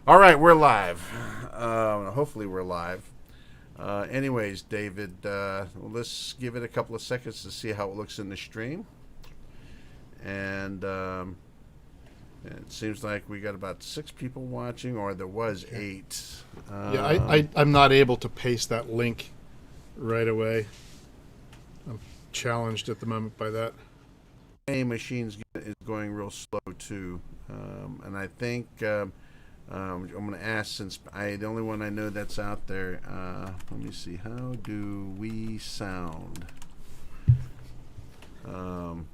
All right, we're live. Hopefully, we're live. Anyways, David, let's give it a couple of seconds to see how it looks in the stream. And it seems like we got about 6 people watching, or there was 8. I'm not able to paste that link right away. I'm challenged at the moment by that. My machine is going real slow too, and I think I'm going to ask, since the only one I know that's out there. Let me see. How do we sound? And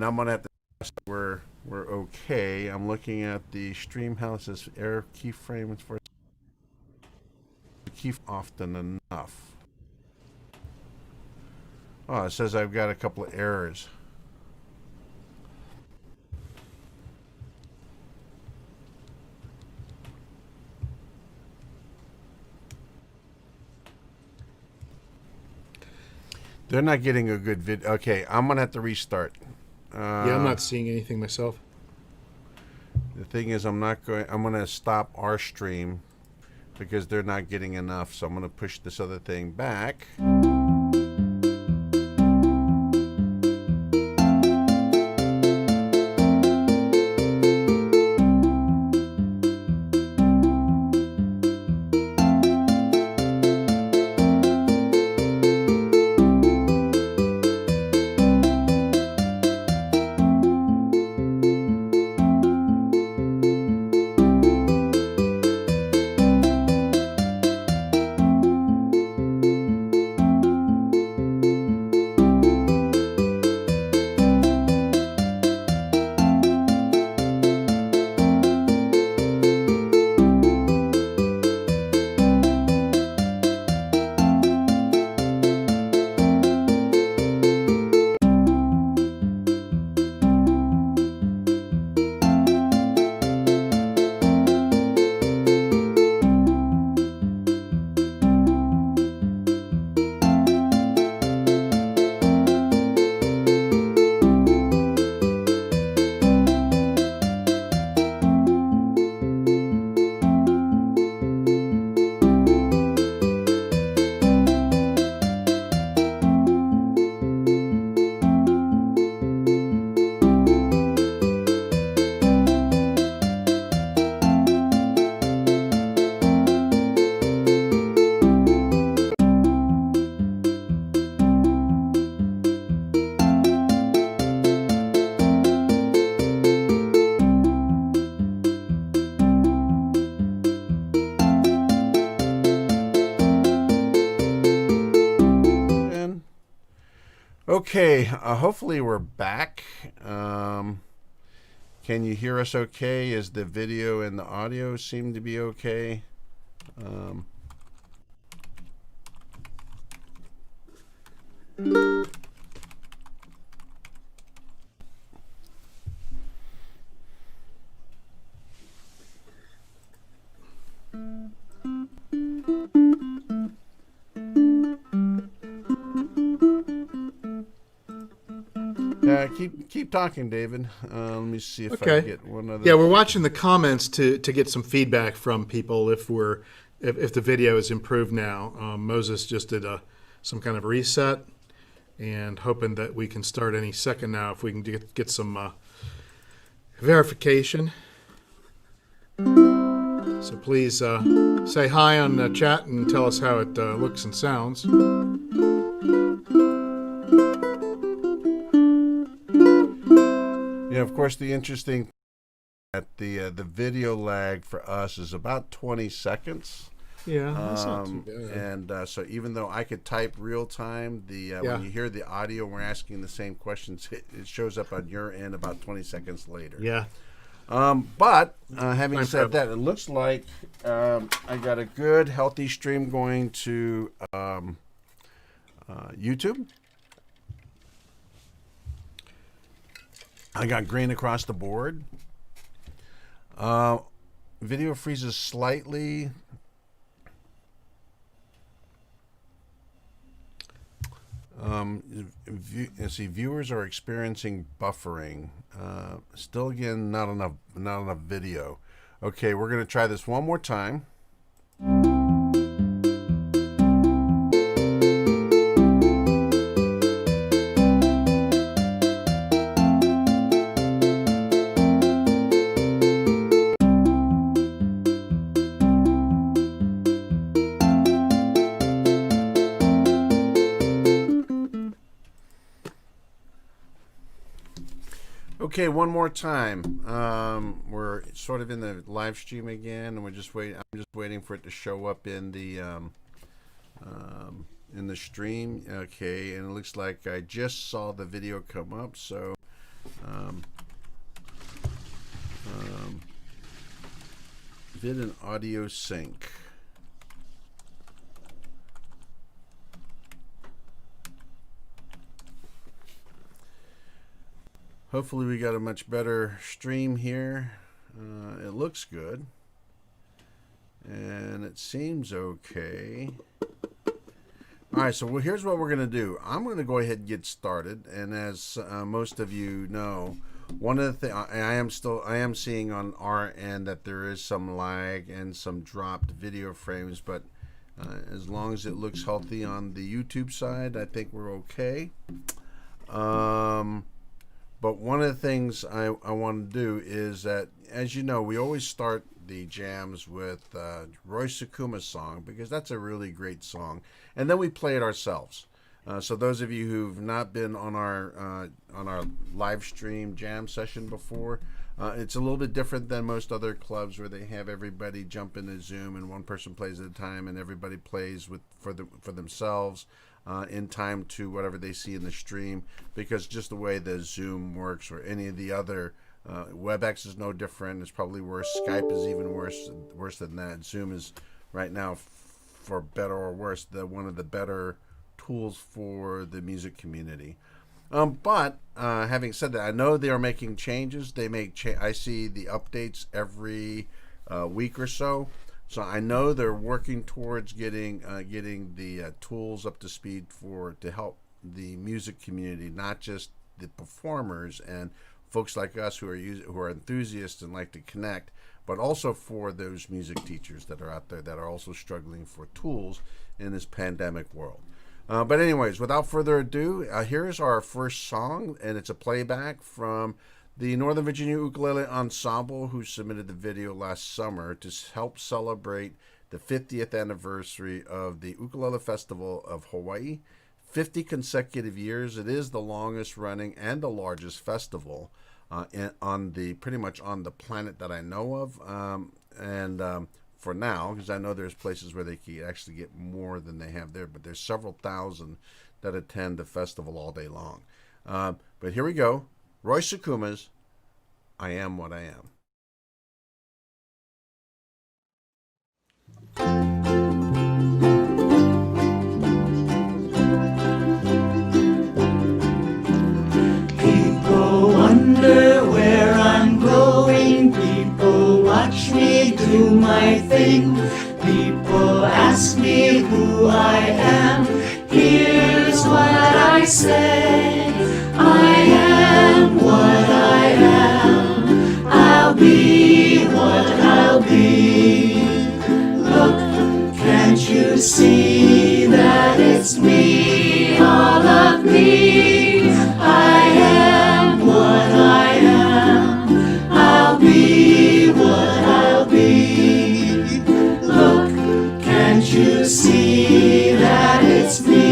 I'm going to have to ask that we're okay. I'm looking at the stream houses error keyframes for key often enough. Oh, it says I've got a couple of errors. They're not getting a good vid. Okay, I'm gonna have to restart. I'm not seeing anything myself. The thing is, I'm gonna stop our stream because they're not getting enough. So I'm gonna push this other thing back. Okay, hopefully we're back. Can you hear us okay? Is the video and the audio seem to be okay? Keep talking, David. Let me see if I get one other. Yeah, we're watching the comments to get some feedback from people if the video is improved now. Moses just did some kind of reset, and hoping that we can start any second now if we can get some verification. So please say hi on the chat and tell us how it looks and sounds. Yeah, of course, the interesting that the video lag for us is about 20 seconds. Yeah, that's not too bad. And so even though I could type real time, when you hear the audio and we're asking the same questions, it shows up on your end about 20 seconds later. Yeah. But having said that, it looks like I got a good, healthy stream going to YouTube. I got green across the board. Video freezes slightly. Viewers are experiencing buffering. Still, again, not enough video. Okay, we're going to try this one more time. Okay, one more time. We're sort of in the live stream again, and we're just waiting. I'm just waiting for it to show up in the stream. Okay, and it looks like I just saw the video come up. So, vid and audio sync. Hopefully we got a much better stream here. It looks good. And it seems okay. Alright, so here's what we're going to do. I'm going to go ahead and get started. And as most of you know, one of the things I am seeing on our end that there is some lag and some dropped video frames, but as long as it looks healthy on the YouTube side, I think we're okay. But one of the things I want to do is that, as you know, we always start the jams with Roy Sakuma's song, because that's a really great song, and then we play it ourselves. So those of you who've not been on our live stream jam session before, it's a little bit different than most other clubs where they have everybody jump into Zoom and one person plays at a time, and everybody plays for themselves. In time to whatever they see in the stream, because just the way the Zoom works, or any of the other, WebEx is no different. It's probably worse. Skype is even worse than that. Zoom is right now, for better or worse, one of the better tools for the music community. But having said that, I know they are making changes. They I see the updates every week or so. So I know they're working towards getting the tools up to speed to help the music community, not just the performers and folks like us who are enthusiasts and like to connect, but also for those music teachers that are out there that are also struggling for tools in this pandemic world. But anyways, without further ado, here's our first song, and it's a playback from the Northern Virginia Ukulele Ensemble, who submitted the video last summer to help celebrate the 50th anniversary of the Ukulele Festival of Hawaii. 50 consecutive years. It is the longest running and the largest festival pretty much on the planet that I know of. For now, because I know there's places where they can actually get more than they have there, but there's several thousand that attend the festival all day long. But here we go. Roy Sakuma's I Am What I Am. People wonder where I'm going. People watch me do my thing. People ask me who I am. Here's what I say. I am what I am. I'll be what I'll be. Look, can't you see that it's me, all of me? I am what I am. I'll be what I'll be. Look, can't you see that it's me?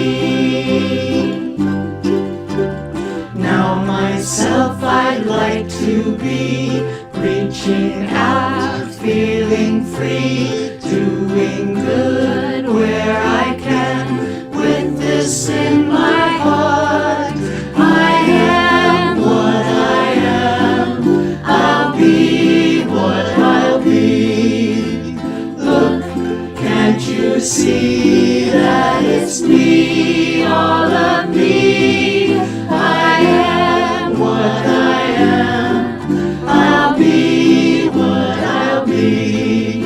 Now myself I'd like to be reaching out, feeling free, doing good where I can, with this in my heart. I am what I am. I'll be what I'll be. Look, can't you see that it's me, all of me? I am what I am. I'll be what I'll be.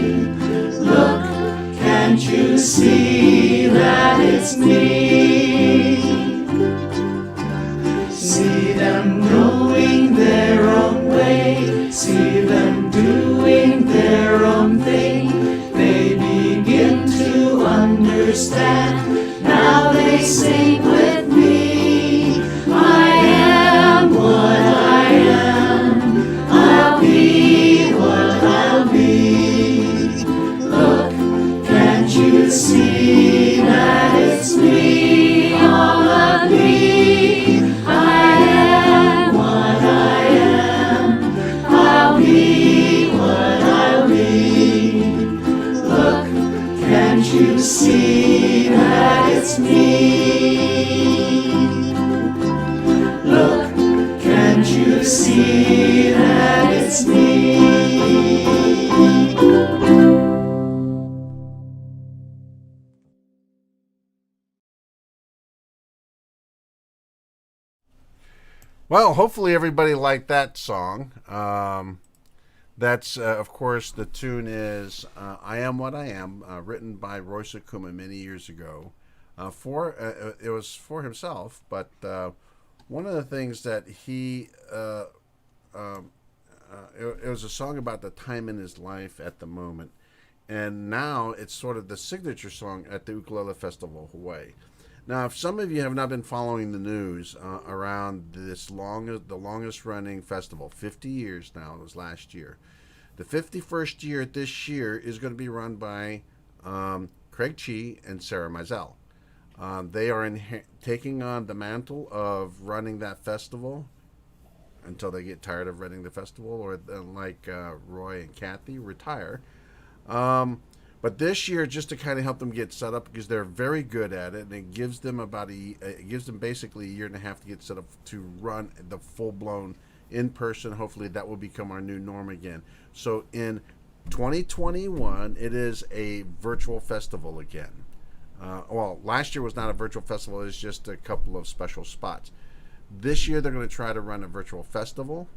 Look, can't you see that it's me? See them going their own way. See them doing their own thing. They begin to understand. Now they sing with me. I am what I am. I'll be what I'll be. Look, can't you see that it's me? All of me. I am what I am. I'll be what I'll be. Look, can't you see that it's me? Look, can't you see that it's me? Well, hopefully everybody liked that song. That's, of course, the tune is I Am What I Am, written by Royce Akuma many years ago. It was for himself, but one of the things that it was a song about the time in his life at the moment. And now it's sort of the signature song at the Ukulele Festival of Hawaii. Now, if some of you have not been following the news around the longest running festival, 50 years now, it was last year. The 51st year this year is going to be run by Craig Chi and Sarah Mizell. They are taking on the mantle of running that festival until they get tired of running the festival, or like Roy and Kathy, retire. But this year, just to kind of help them get set up, because they're very good at it, and it gives them basically a year and a half to get set up to run the full-blown in-person. Hopefully that will become our new norm again. So in 2021, it is a virtual festival again. Well, last year was not a virtual festival, it was just a couple of special spots. This year they're going to try to run a virtual festival.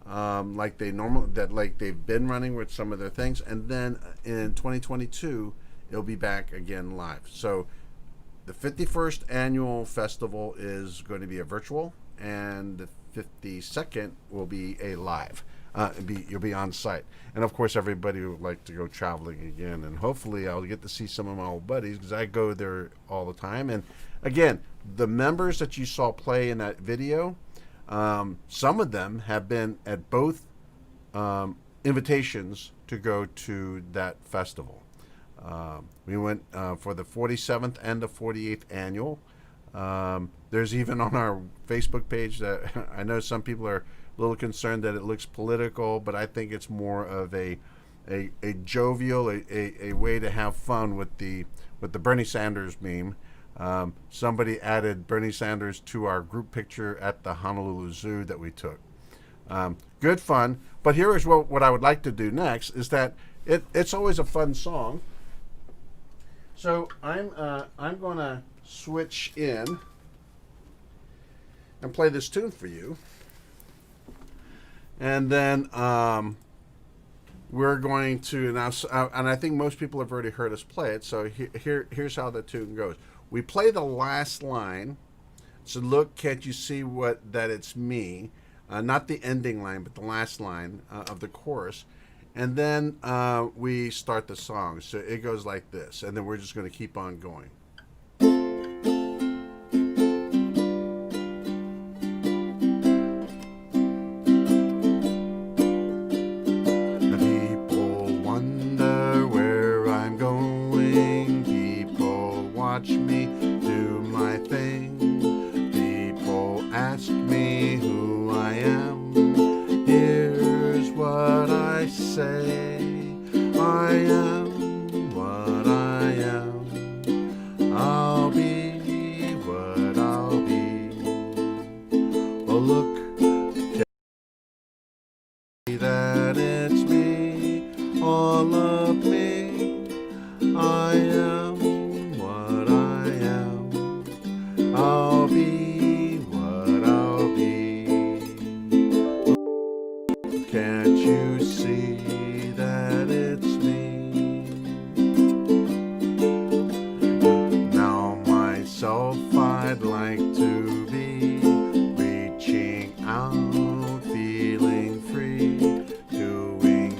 Like they've been running with some of their things, and then in 2022 it'll be back again live. So the 51st annual festival is going to be a virtual, and the 52nd will be a live. You'll be on site, and of course everybody would like to go traveling again, and hopefully I'll get to see some of my old buddies, because I go there all the time. And again, the members that you saw play in that video, some of them have been at both invitations to go to that festival. We went for the 47th and the 48th annual. There's even on our Facebook page that I know some people are a little concerned that it looks political, but I think it's more of a jovial, a way to have fun with the Bernie Sanders meme. Somebody added Bernie Sanders to our group picture at the Honolulu Zoo that we took. Good fun. But here is what I would like to do next, is that it's always a fun song. So I'm going to switch in and play this tune for you. And then we're going to now, and I think most people have already heard us play it. So here's how the tune goes. We play the last line. So look, can't you see that it's me? Not the ending line, but the last line of the chorus. And then we start the song. So it goes like this. And then we're just going to keep on going. People wonder where I'm going. People watch me do my thing. People ask me who I am. Here's what I say. I am what I am. I'll be what I'll be. Oh, look, can you see that it's me, all of me. I am what I am. I'll be what I'll be. Can't you see that it's me? Now myself I'd like to be reaching out, feeling free, doing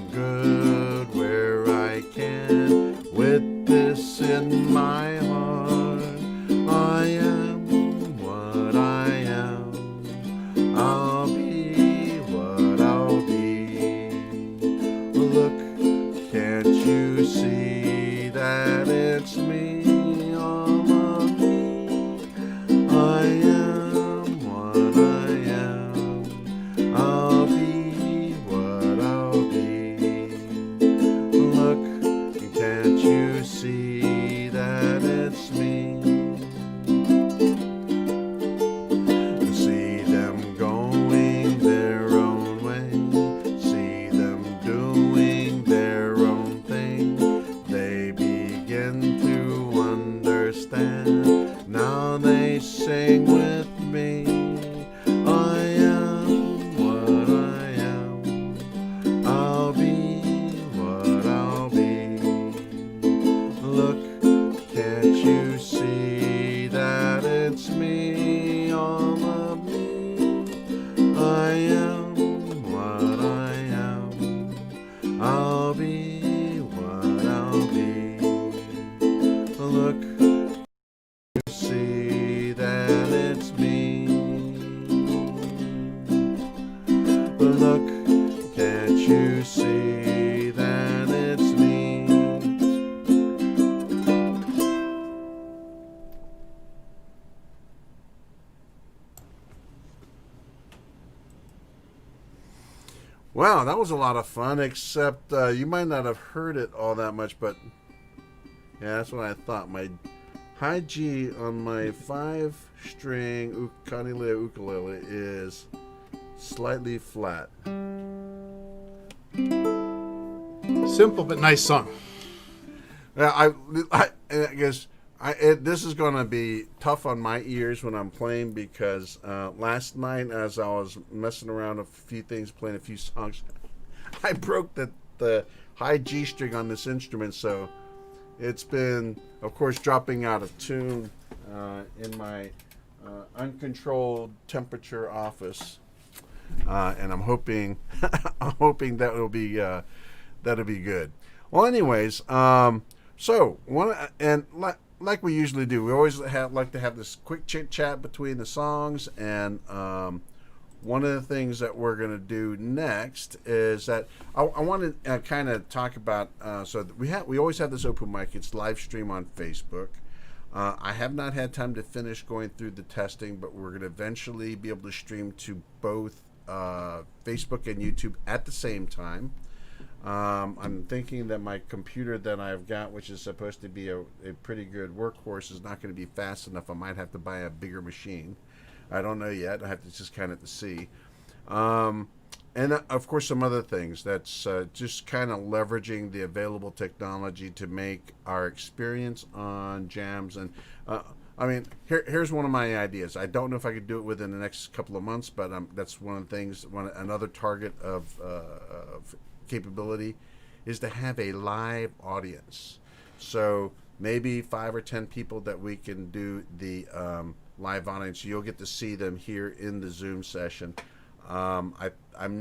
Wow, that was a lot of fun, except you might not have heard it all that much, but yeah, that's what I thought. My high G on my 5-string Ukulele ukulele is slightly flat. Simple but nice song. Yeah, I guess this is going to be tough on my ears when I'm playing because last night, as I was messing around a few things, playing a few songs, I broke the high G string on this instrument, so it's been, of course, dropping out of tune in my uncontrolled temperature office, and I'm hoping that'll be good. Well, anyways, so like we usually do, we always like to have this quick chit chat between the songs, and one of the things that we're going to do next is that I want to kind of talk about. So we always have this open mic. It's live stream on Facebook. I have not had time to finish going through the testing, but we're going to eventually be able to stream to both Facebook and YouTube at the same time. I'm thinking that my computer that I've got, which is supposed to be a pretty good workhorse, is not going to be fast enough. I might have to buy a bigger machine. I don't know yet. I have to just kind of see. And of course, some other things. That's just kind of leveraging the available technology to make our experience on jams. And I mean, here's one of my ideas. I don't know if I could do it within the next couple of months, but that's one of the things. Another target of capability is to have a live audience. So maybe 5 or 10 people that we can do the live audience. You'll get to see them here in the Zoom session. I'm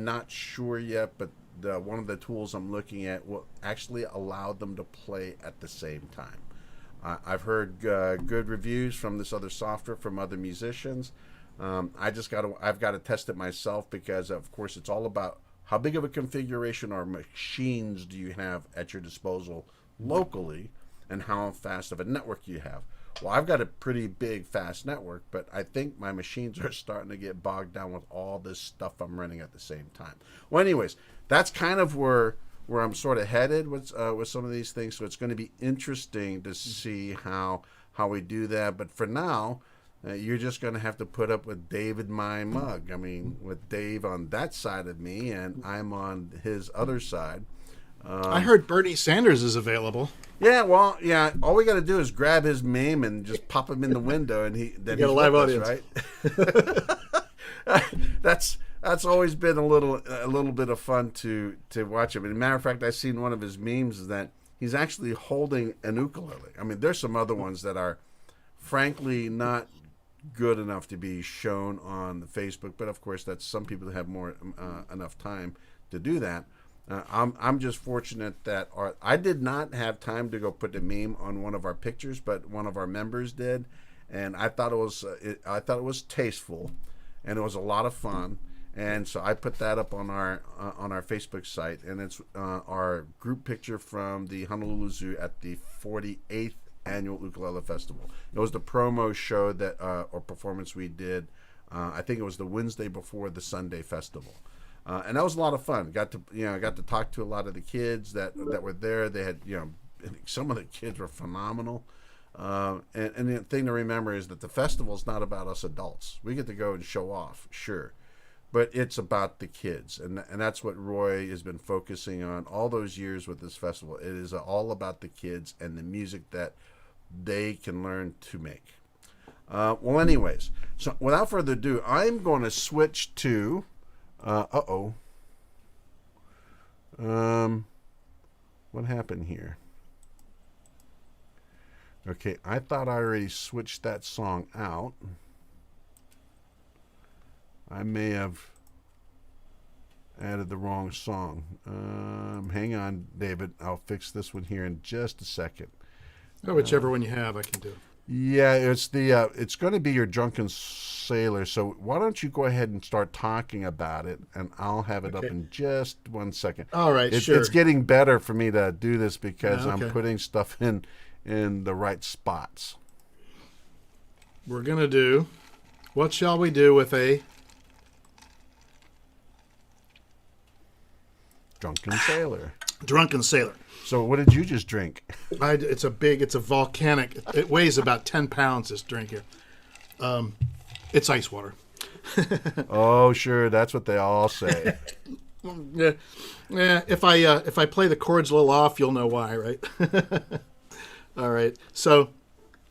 not sure yet, but one of the tools I'm looking at will actually allow them to play at the same time. I've heard good reviews from this other software from other musicians. I've got to test it myself because, of course, it's all about how big of a configuration or machines do you have at your disposal locally, and how fast of a network you have. Well, I've got a pretty big, fast network, but I think my machines are starting to get bogged down with all this stuff I'm running at the same time. Well, anyways, that's kind of where I'm sort of headed with some of these things. So it's going to be interesting to see how we do that. But for now, you're just going to have to put up with David, my mug. I mean, with Dave on that side of me, and I'm on his other side. I heard Bernie Sanders is available. Yeah, well, yeah. All we got to do is grab his meme and just pop him in the window, and then he's got a live with us, right? That's always been a little bit of fun to watch him. And as a matter of fact, I've seen one of his memes is that he's actually holding an ukulele. I mean, there's some other ones that are, frankly, not good enough to be shown on the Facebook, but of course, that's some people have more enough time to do that. I'm just fortunate that I did not have time to go put the meme on one of our pictures, but one of our members did, and I thought it was tasteful, and it was a lot of fun, and so I put that up on our Facebook site, and it's our group picture from the Honolulu Zoo at the 48th annual Ukulele Festival. It was the promo show that or performance we did. I think it was the Wednesday before the Sunday festival. And that was a lot of fun. Got to talk to a lot of the kids that were there. They had, some of the kids were phenomenal. And the thing to remember is that the festival is not about us adults. We get to go and show off, sure, but it's about the kids, and that's what Roy has been focusing on all those years with this festival. It is all about the kids and the music that they can learn to make. Well, anyways, so without further ado, I'm going to switch to. What happened here? Okay, I thought I already switched that song out. I may have added the wrong song. Hang on, David. I'll fix this one here in just a second. Oh, whichever one you have, I can do. Yeah, it's going to be your Drunken Sailor. So why don't you go ahead and start talking about it, and I'll have it up in just 1 second. All right, sure. It's getting better for me to do this because okay. I'm putting stuff in the right spots. We're going to do, what shall we do with a Drunken Sailor. Drunken Sailor. So what did you just drink? It's a volcanic. It weighs about 10 pounds, this drink here. It's ice water. Oh, sure. That's what they all say. Yeah. If I play the chords a little off, you'll know why, right? All right. So,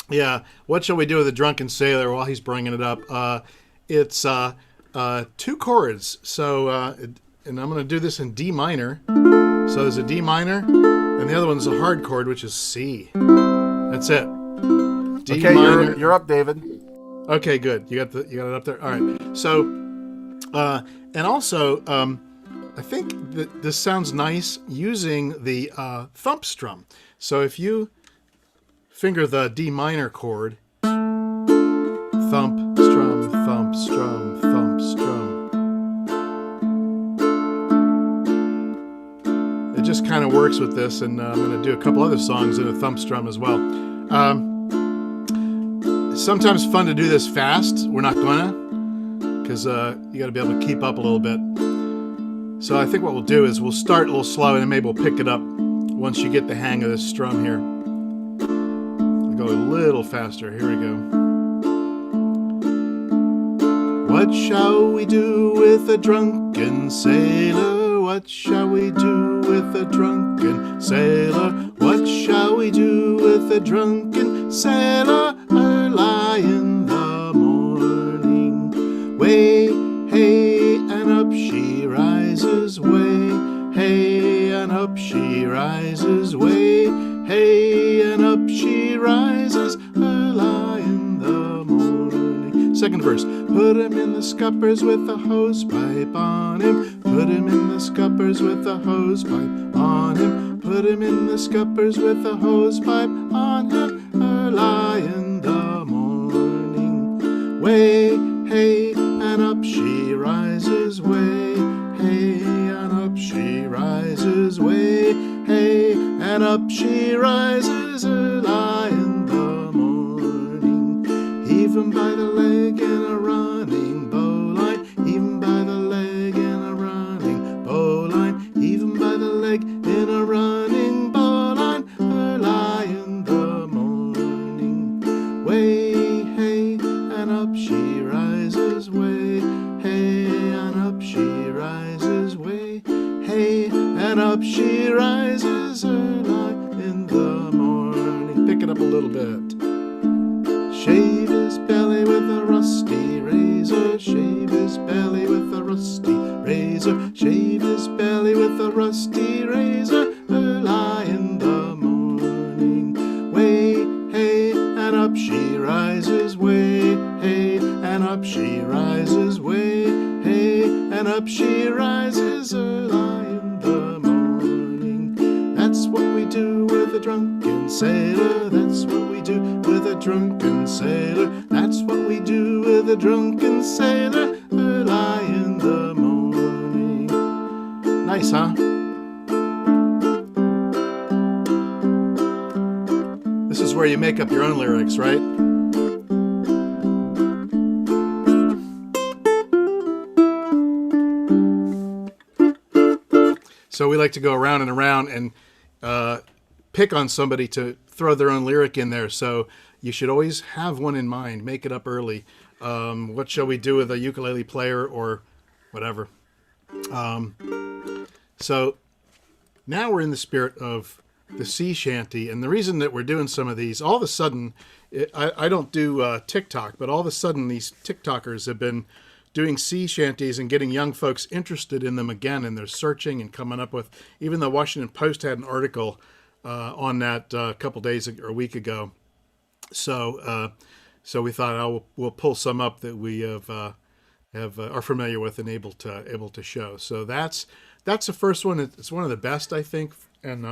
yeah. What shall we do with the Drunken Sailor while he's bringing it up? It's 2 chords. So, and I'm going to do this in D minor. So there's a D minor, and the other one's a hard chord, which is C. That's it. D Okay, minor. you're up, David. Okay, good. You got it up there. All right. So, and also, I think that this sounds nice using the thump strum. So if you finger the D minor chord, thump strum, thump strum, thump strum. It just kind of works with this, and I'm going to do a couple other songs in a thump strum as well. Sometimes fun to do this fast. We're not going to, because you got to be able to keep up a little bit. So I think what we'll do is we'll start a little slow, and then maybe we'll pick it up once you get the hang of this strum here. We'll go a little faster. Here we go. What shall we do with a drunken sailor? What shall we do with a drunken sailor? What shall we do with a drunken sailor? Early in the morning, way, hey, and up she rises, way, hey, and up she rises, way, hey, and up she rises, early in the morning. Second verse. Put him in the scuppers with a hose pipe on him. Put him in the scuppers with a hose pipe on him. Put him in the scuppers with a hose pipe on him. Early in the morning, way, hey, and up she rises, way, hey, and up she rises, way, hey, and up she rises, early in the morning. Even by the leg in a running bowline, even by the leg in a running bowline, even by the leg in a running bowline, early in the morning, way, hey, and up she rises, way, hey, and up she rises, way, hey, and up she rises, early in the morning. Pick it up a little bit. Shave his belly with a rusty razor, shave his belly with a rusty razor, shave his belly with a rusty razor, early in the morning, way, hey, and up she rises, way, hey, and up she rises, way, hey, and up she rises, early in the morning. That's what we do with a drunken sailor, that's what we do with a drunken sailor, that's what we do with a drunken sailor, early in the morning. Nice, huh? This is where you make up your own lyrics, right? So we like to go around and around and pick on somebody to throw their own lyric in there. So you should always have one in mind. Make it up early. What shall we do with a ukulele player or whatever? So now we're in the spirit of the sea shanty. And the reason that we're doing some of these, all of a sudden, I don't do TikTok, but all of a sudden these TikTokers have been doing sea shanties and getting young folks interested in them again. And they're searching and coming up with, even the Washington Post had an article on that a couple days or a week ago. So we thought we'll pull some up that we are familiar with and able to show. So that's the first one. It's one of the best, I think, and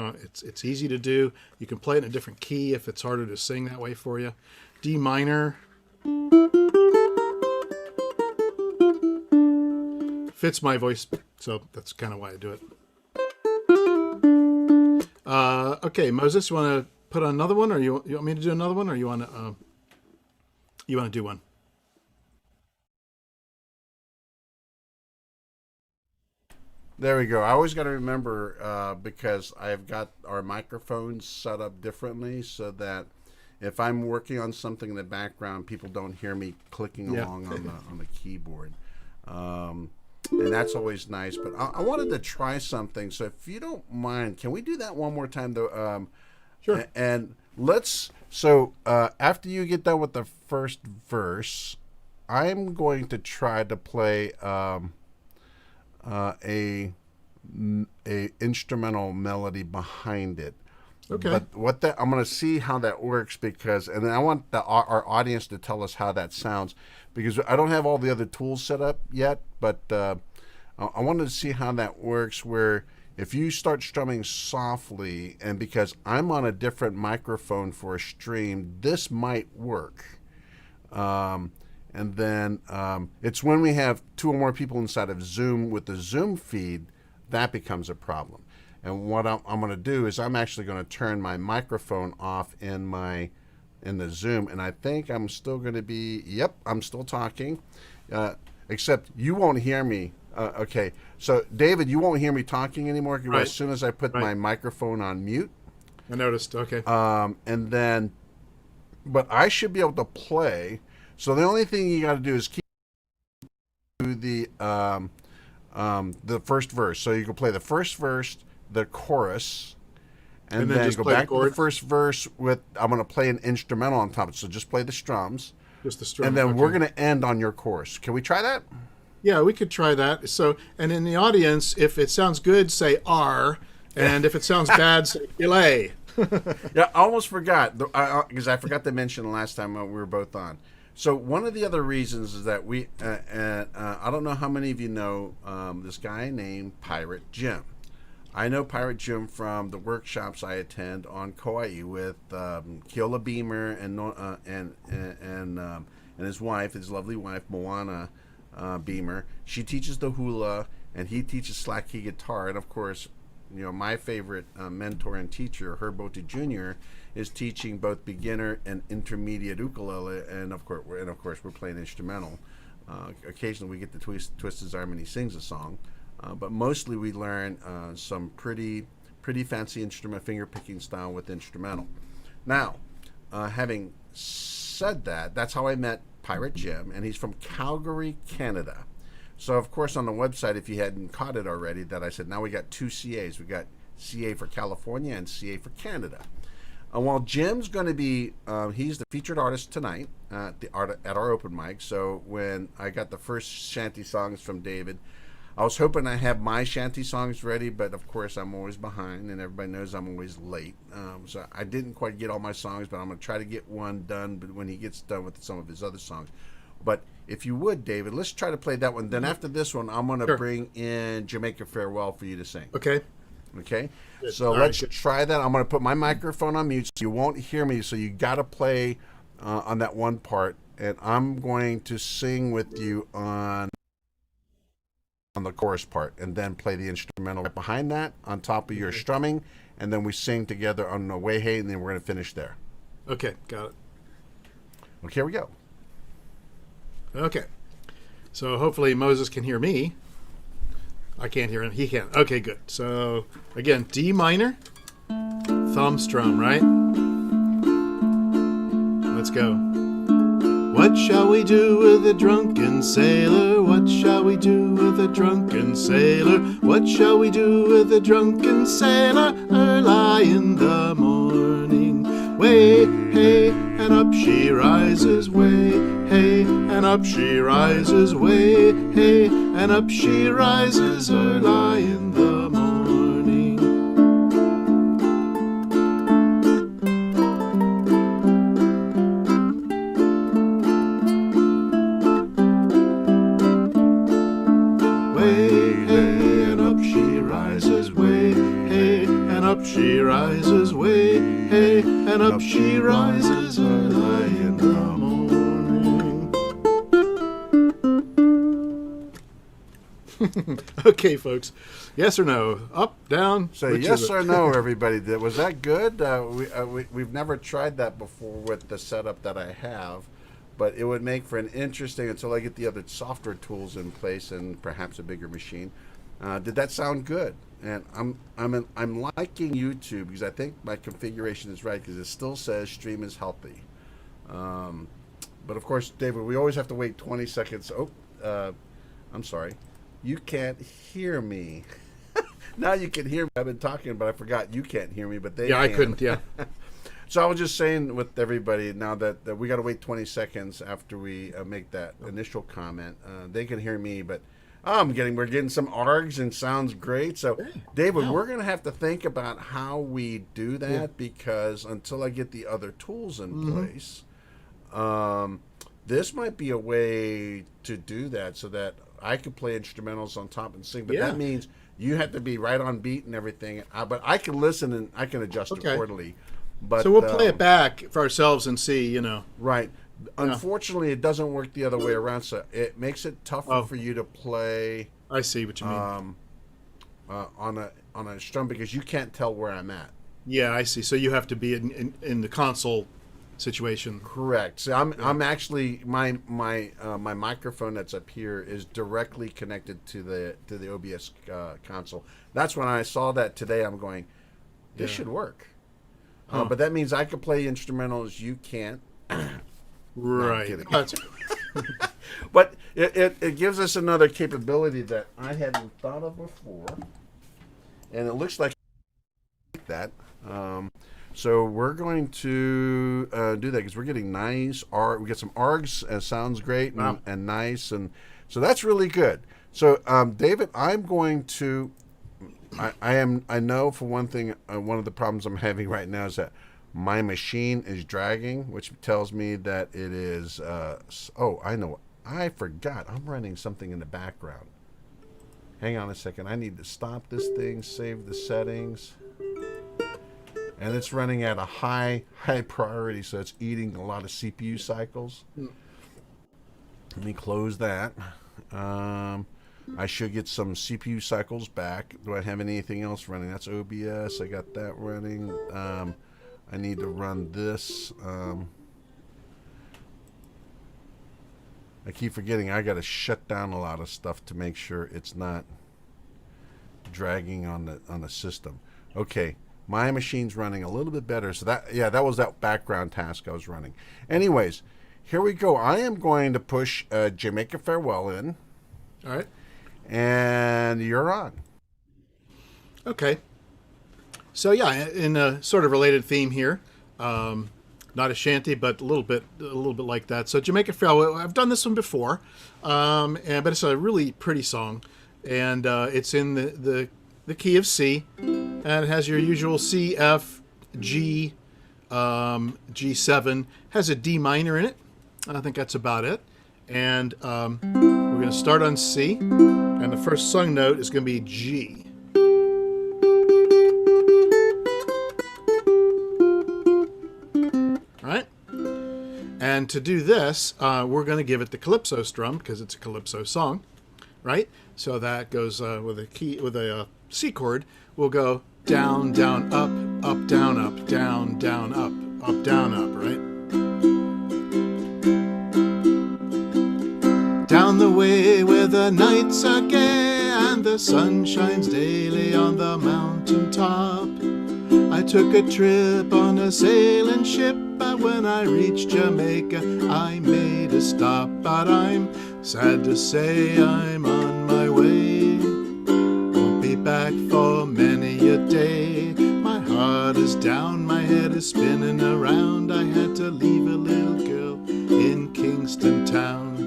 it's easy to do. You can play it in a different key if it's harder to sing that way for you. D minor fits my voice, so that's kind of why I do it. Okay, Moses, you want to put on another one, or you want me to do another one, or you want to do one? There we go. I always got to remember because I've got our microphones set up differently so that if I'm working on something in the background, people don't hear me clicking along on the keyboard. And that's always nice. But I wanted to try something. So if you don't mind, can we do that one more time? Though? Sure. And let's. So after you get done with the first verse, I'm going to try to play a instrumental melody behind it. Okay. But I'm going to see how that works because, and then I want our audience to tell us how that sounds because I don't have all the other tools set up yet. But I wanted to see how that works. Where if you start strumming softly, and because I'm on a different microphone for a stream, this might work. And then it's when we have 2 or more people inside of Zoom with the Zoom feed that becomes a problem. And what I'm going to do is I'm actually going to turn my microphone off in the Zoom, and I think I'm still going to be. Yep, I'm still talking, except you won't hear me. Okay, so David, you won't hear me talking anymore Right. as soon as I put my microphone on mute. I noticed. Okay. And then, but I should be able to play. So the only thing you got to do is keep the first verse. So you can play the first verse, the chorus, and then just go play the back to the chord? first verse with. I'm going to play an instrumental on top of it. So just play the strums, Just the strum. and then okay. we're going to end on your chorus. Can we try that? Yeah, we could try that. So, and in the audience, if it sounds good, say R, and if it sounds bad, say delay. Yeah, I almost forgot because I forgot to mention the last time we were both on. So one of the other reasons is that we, I don't know how many of you know this guy named Pirate Jim. I know Pirate Jim from the workshops I attend on Kauai with Keola Beamer and his wife, his lovely wife Moana Beamer. She teaches the hula, and he teaches slack key guitar. And of course, my favorite mentor and teacher, Herb Bote Jr., is teaching both beginner and intermediate ukulele, and of course we're playing instrumental. Occasionally we get to twist his arm and he sings a song, but mostly we learn some pretty fancy instrument finger picking style with instrumental. Now, having said that, that's how I met Pirate Jim, and he's from Calgary, Canada. So of course on the website, if you hadn't caught it already, that I said now we got 2 CAs. We got CA for California and CA for Canada. While Jim's going to be, he's the featured artist tonight at our open mic. So when I got the first shanty songs from David, I was hoping I have my shanty songs ready, but of course I'm always behind, and everybody knows I'm always late. So I didn't quite get all my songs, but I'm going to try to get one done. But when he gets done with some of his other songs, but if you would, David, let's try to play that one. Then after this one, I'm going to bring in Jamaica Farewell for you to sing. Okay. Okay, so All let's right, try that. I'm going to put my microphone on mute so you won't hear me. So you got to play on that one part, and I'm going to sing with you on the chorus part, and then play the instrumental right behind that on top of your strumming, and then we sing together on the way hey, and then we're going to finish there. Okay, got it. Okay, here we go. Okay. So hopefully Moses can hear me. I can't hear him. He can. Okay, good. So again, D minor, thumb strum, right? Let's go. What shall we do with a drunken sailor? What shall we do with a drunken sailor? What shall we do with a drunken sailor? Early in the morning. Way, hey, and up she rises. Way, hey, and up she rises. Way, hey, and up she rises. Early in the morning. She rises, way, hey, and up she rises early in the morning. Okay, folks. Yes or no? Up, down? So yes or no, everybody. Was that good? We've never tried that before with the setup that I have, but it would make for an interesting, until I get the other software tools in place and perhaps a bigger machine. Did that sound good? And I'm liking YouTube because I think my configuration is right because it still says stream is healthy. But of course, David, we always have to wait 20 seconds. I'm sorry. You can't hear me. Now you can hear me. I've been talking, but I forgot you can't hear me, but they Yeah, I can. couldn't. Yeah. So I was just saying with everybody now that we got to wait 20 seconds after we make that initial comment. They can hear me, but we're getting some args and sounds great. So David, we're going to have to think about how we do that because until I get the other tools in place, this might be a way to do that so that I could play instrumentals on top and sing. But that means you have to be right on beat and everything. But I can listen and I can adjust accordingly. But, so we'll play it back for ourselves and see, Right. Unfortunately, it doesn't work the other way around, so it makes it tougher for you to play. I see what you mean. On a strum because you can't tell where I'm at. Yeah, I see. So you have to be in the console situation. Correct. So I'm actually my microphone that's up here is directly connected to the OBS console. That's when I saw that today. I'm going, this should work. But that means I could play instrumentals. You can't. Right. But it gives us another capability that I hadn't thought of before, and it looks like that. So we're going to do that because we're getting nice we get some args. Sounds great and nice, and so that's really good. So David, I'm going to. I know for one thing, one of the problems I'm having right now is that my machine is dragging, which tells me that it is. I know. I forgot. I'm running something in the background. Hang on a second. I need to stop this thing, save the settings. And it's running at a high priority, so it's eating a lot of CPU cycles. Let me close that. I should get some CPU cycles back. Do I have anything else running? That's OBS. I got that running. I need to run this. I keep forgetting I got to shut down a lot of stuff to make sure it's not dragging on the system. Okay, my machine's running a little bit better. So that was that background task I was running. Anyways, here we go. I am going to push Jamaica Farewell in. All right. And you're on. Okay. So yeah, in a sort of related theme here, not a shanty, but a little bit like that. So Jamaica Farewell, I've done this one before, but it's a really pretty song, and it's in the key of C, and it has your usual C, F, G, G7, has a D minor in it. I think that's about it, and we're going to start on C. And the first sung note is going to be G. All right? And to do this, we're going to give it the calypso strum because it's a calypso song, right? So that goes with a C chord. We'll go down, down, up, down, up, down, down, up, down, up, right? Down the way where the nights are gay and the sun shines daily on the mountain top. I took a trip on a sailing ship, but when I reached Jamaica, I made a stop. But I'm sad to say I'm on my way. Won't be back for many a day. My heart is down, my head is spinning around. I had to leave a little girl in Kingston town.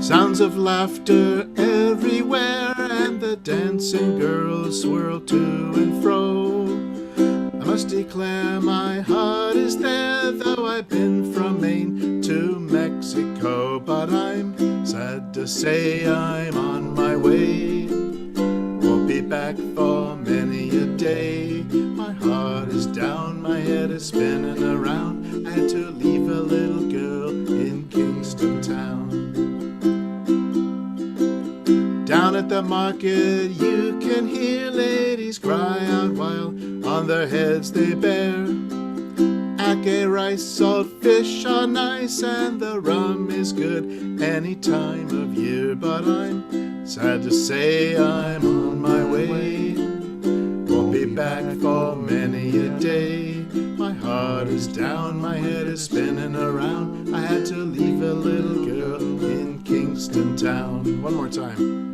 Sounds of laughter everywhere, and the dancing girls swirl to and fro. I must declare my heart is there, though I've been from Maine to Mexico. But I'm sad to say I'm on my way. Won't be back for many a day. My heart is down, my head is spinning around. I had to leave a little girl in Kingston town. Down at the market you can hear ladies cry out while on their heads they bear. At sake, rice, salt fish are nice, and the rum is good any time of year. But I'm sad to say I'm on my way. Won't be back for many a day. My heart is down, my head is spinning around. I had to leave a little girl in Kingston town. One more time.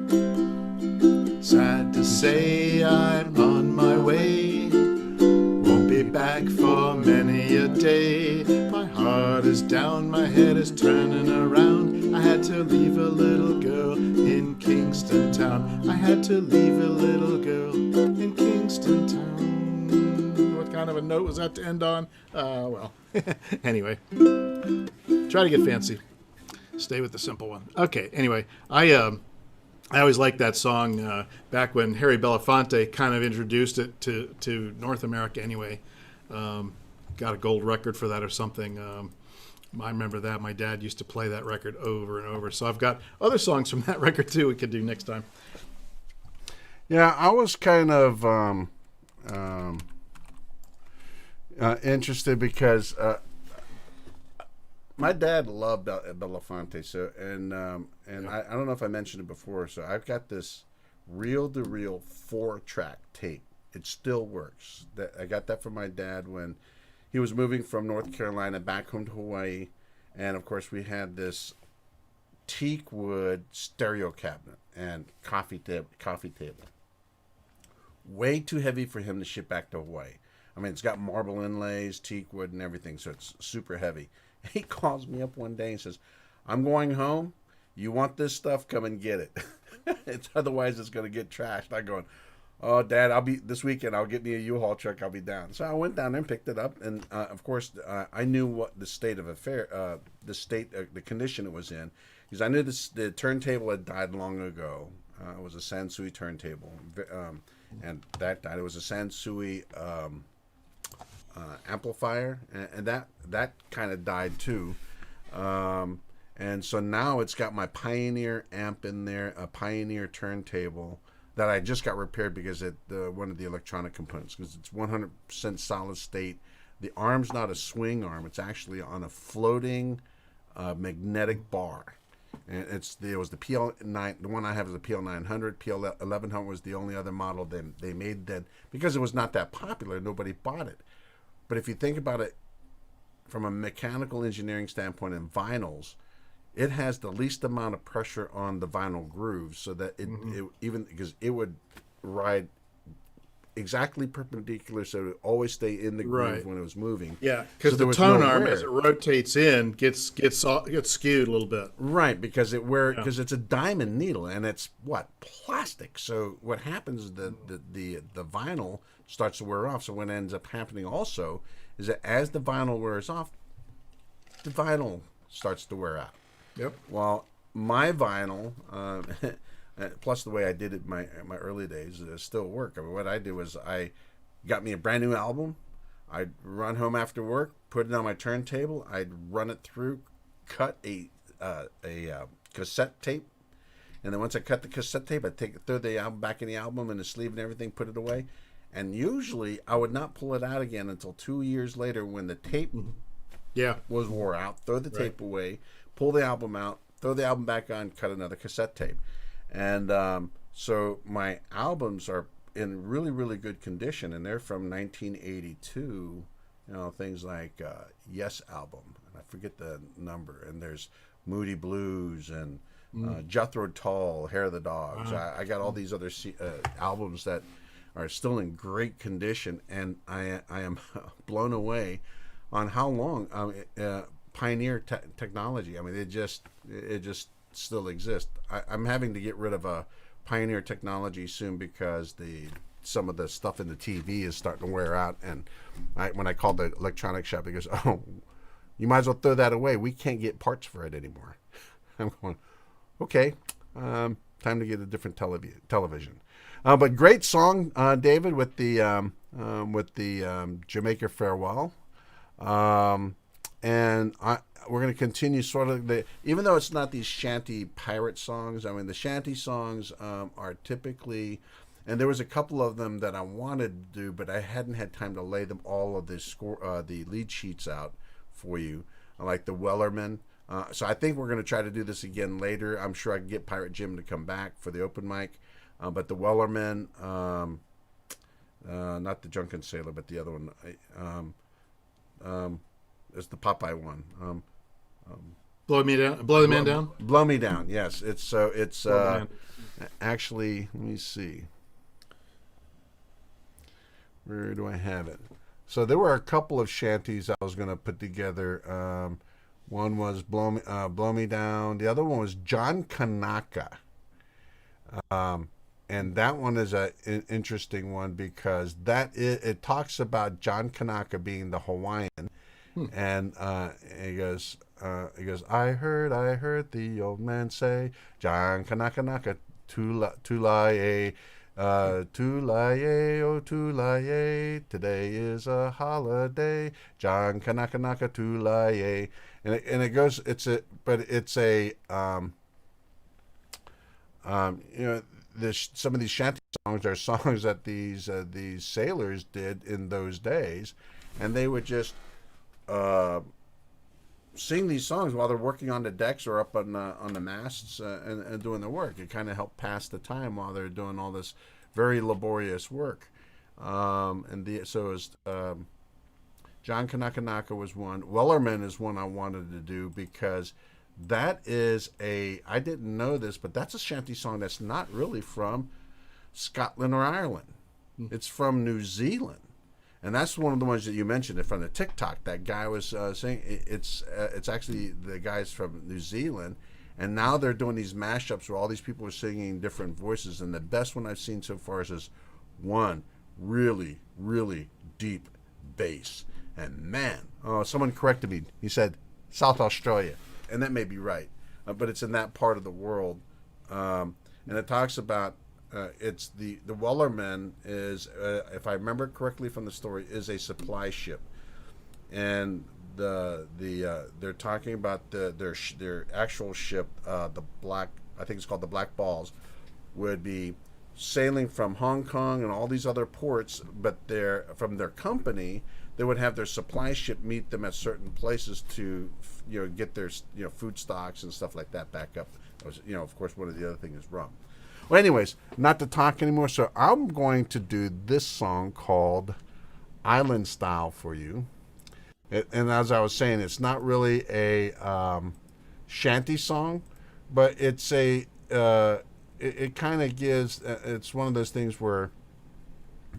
Sad to say I'm on my way. Won't be back for many a day. My heart is down, my head is turning around. I had to leave a little girl in Kingston town. I had to leave a little girl in Kingston town. What kind of a note was that to end on? Well, anyway. Try to get fancy. Stay with the simple one. Okay, anyway, I always liked that song back when Harry Belafonte kind of introduced it to North America anyway. Got a gold record for that or something. I remember that. My dad used to play that record over and over. So I've got other songs from that record too we could do next time. Yeah, I was kind of interested because my dad loved Belafonte, so and I don't know if I mentioned it before. So I've got this reel-to-reel 4-track tape. It still works. I got that from my dad when he was moving from North Carolina back home to Hawaii, and of course we had this teak wood stereo cabinet and coffee table. Way too heavy for him to ship back to Hawaii. I mean, it's got marble inlays, teak wood, and everything, so it's super heavy. He calls me up one day and says, "I'm going home. You want this stuff? Come and get it. Otherwise, it's going to get trashed." I'm going, "Oh, Dad, I'll be this weekend. I'll get me a U-Haul truck. I'll be down." So I went down there and picked it up, and of course, I knew what the state of the condition it was in, because I knew the turntable had died long ago. It was a Sansui turntable, and that died. It was a Sansui amplifier, and that kind of died too. And so now it's got my Pioneer amp in there, a Pioneer turntable that I just got repaired because one of the electronic components, because it's 100% solid state. The arm's not a swing arm; it's actually on a floating magnetic bar. And it was the PL9. The one I have is the PL900. PL1100 was the only other model they made then, because it was not that popular. Nobody bought it. But if you think about it from a mechanical engineering standpoint in vinyls, it has the least amount of pressure on the vinyl grooves, so that it even because it would ride exactly perpendicular, so it would always stay in the groove when it was moving. Yeah, because the tone arm, as it rotates in, gets skewed a little bit. Right, because it's a diamond needle, and it's plastic. So what happens is the vinyl starts to wear off. So what ends up happening also is that as the vinyl wears off, the vinyl starts to wear out. Yep. Well, my vinyl, plus the way I did it in my early days, still work. I mean, what I did was I got me a brand new album. I'd run home after work, put it on my turntable. I'd run it through, cut a cassette tape, and then once I cut the cassette tape, I'd throw the album back in the album and the sleeve and everything, put it away. And usually I would not pull it out again until 2 years later when the tape was wore out. Throw the tape away, pull the album out, throw the album back on, cut another cassette tape. And so my albums are in really, really good condition, and they're from 1982. Things like Yes album, and I forget the number. And there's Moody Blues and Jethro Tull, Hair of the Dogs. I got all these other albums that are still in great condition, and I am blown away on how long Pioneer technology. I mean, it just still exists. I'm having to get rid of a Pioneer technology soon because some of the stuff in the TV is starting to wear out. And when I called the electronic shop, they goes, "Oh, you might as well throw that away. We can't get parts for it anymore." I'm going, okay, time to get a different television. But great song, David, with the Jamaica Farewell. And we're going to continue sort of even though it's not these shanty pirate songs. I mean, the shanty songs are typically, and there was a couple of them that I wanted to do, but I hadn't had time to lay them all of the lead sheets out for you, like the Wellerman. So I think we're going to try to do this again later. I'm sure I can get Pirate Jim to come back for the open mic, but the Wellerman, not the Drunken Sailor, but the other one, is the Popeye one. Blow me down. Blow the man down. Blow Me Down. Yes, it's actually. Let me see. Where do I have it? So there were a couple of shanties I was going to put together. One was Blow Me Down. The other one was John Kanaka. And that one is an interesting one because it talks about John Kanaka being the Hawaiian. And he goes, I heard the old man say, John Kanaka Naka, Tulaye, Tulaye, oh Tulaye, today is a holiday, John Kanaka Naka, Tulaye. And it goes, some of these shanty songs are songs that these sailors did in those days, and they would just sing these songs while they're working on the decks or up on the masts and doing their work. It kind of helped pass the time while they're doing all this very laborious work. So it was John Kanakanaka was one. Wellerman is one I wanted to do because that is I didn't know this, but that's a shanty song that's not really from Scotland or Ireland. It's from New Zealand. And that's one of the ones that you mentioned from the TikTok. That guy was saying it's actually the guys from New Zealand, and now they're doing these mashups where all these people are singing different voices. And the best one I've seen so far is this one really, really deep bass. And man, someone corrected me. He said South Australia, and that may be right, but it's in that part of the world. And it talks about. It's the Wellerman is, if I remember correctly from the story, is a supply ship, and they're talking about their actual ship, the Black, I think it's called the Black Balls, would be sailing from Hong Kong and all these other ports, but from their company, they would have their supply ship meet them at certain places to get their food stocks and stuff like that back up. Of course, one of the other things is rum. Well, anyways, not to talk anymore, so I'm going to do this song called Island Style for you. And as I was saying, it's not really a shanty song, but it's it kind of gives, it's one of those things where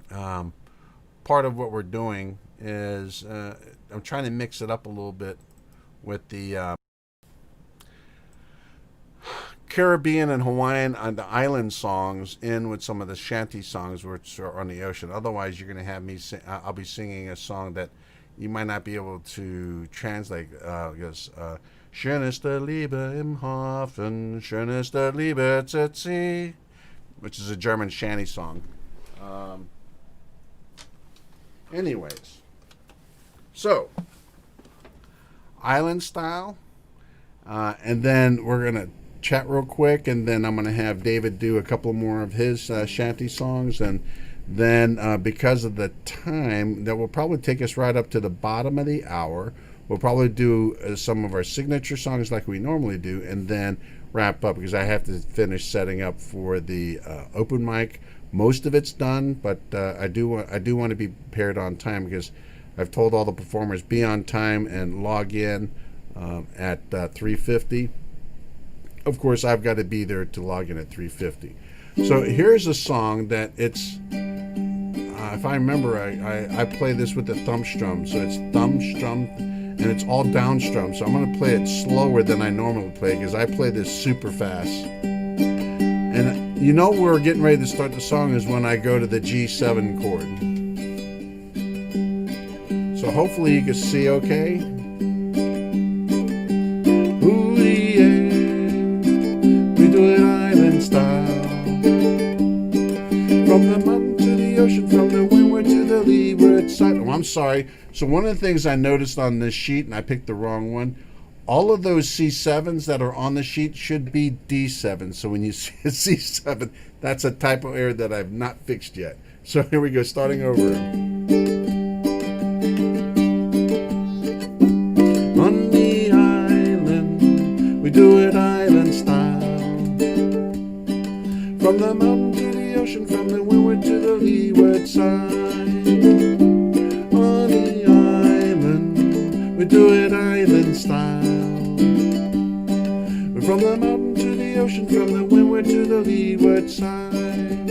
part of what we're doing is I'm trying to mix it up a little bit with the Caribbean and Hawaiian on the island songs in with some of the shanty songs which are on the ocean. Otherwise, you're going to have me I'll be singing a song that you might not be able to translate. Because Schön ist der Liebe im Hafen, schön ist der Liebe at sea, which is a German shanty song. Anyways, so island style, and then we're going to chat real quick, and then I'm going to have David do a couple more of his shanty songs, and then because of the time, that will probably take us right up to the bottom of the hour. We'll probably do some of our signature songs like we normally do, and then wrap up because I have to finish setting up for the open mic. Most of it's done, but I do want to be prepared on time because I've told all the performers be on time and log in at 3:50. Of course, I've got to be there to log in at 3:50. So here's a song that it's, if I remember, I play this with the thumb strum. So it's thumb strum, and it's all down strum. So I'm going to play it slower than I normally play because I play this super fast. And we're getting ready to start the song is when I go to the G7 chord. So hopefully you can see okay. Style. From the mountain to the ocean, from the windward to the leeward side. Oh, I'm sorry. So one of the things I noticed on this sheet, and I picked the wrong one, all of those C7s that are on the sheet should be D7. So when you see a C7, that's a typo error that I've not fixed yet. So here we go, starting over. On the island, we do it island style. From the mountain to the ocean, from the windward to the leeward side. On the island, we do it island style. From the mountain to the ocean, from the windward to the leeward side.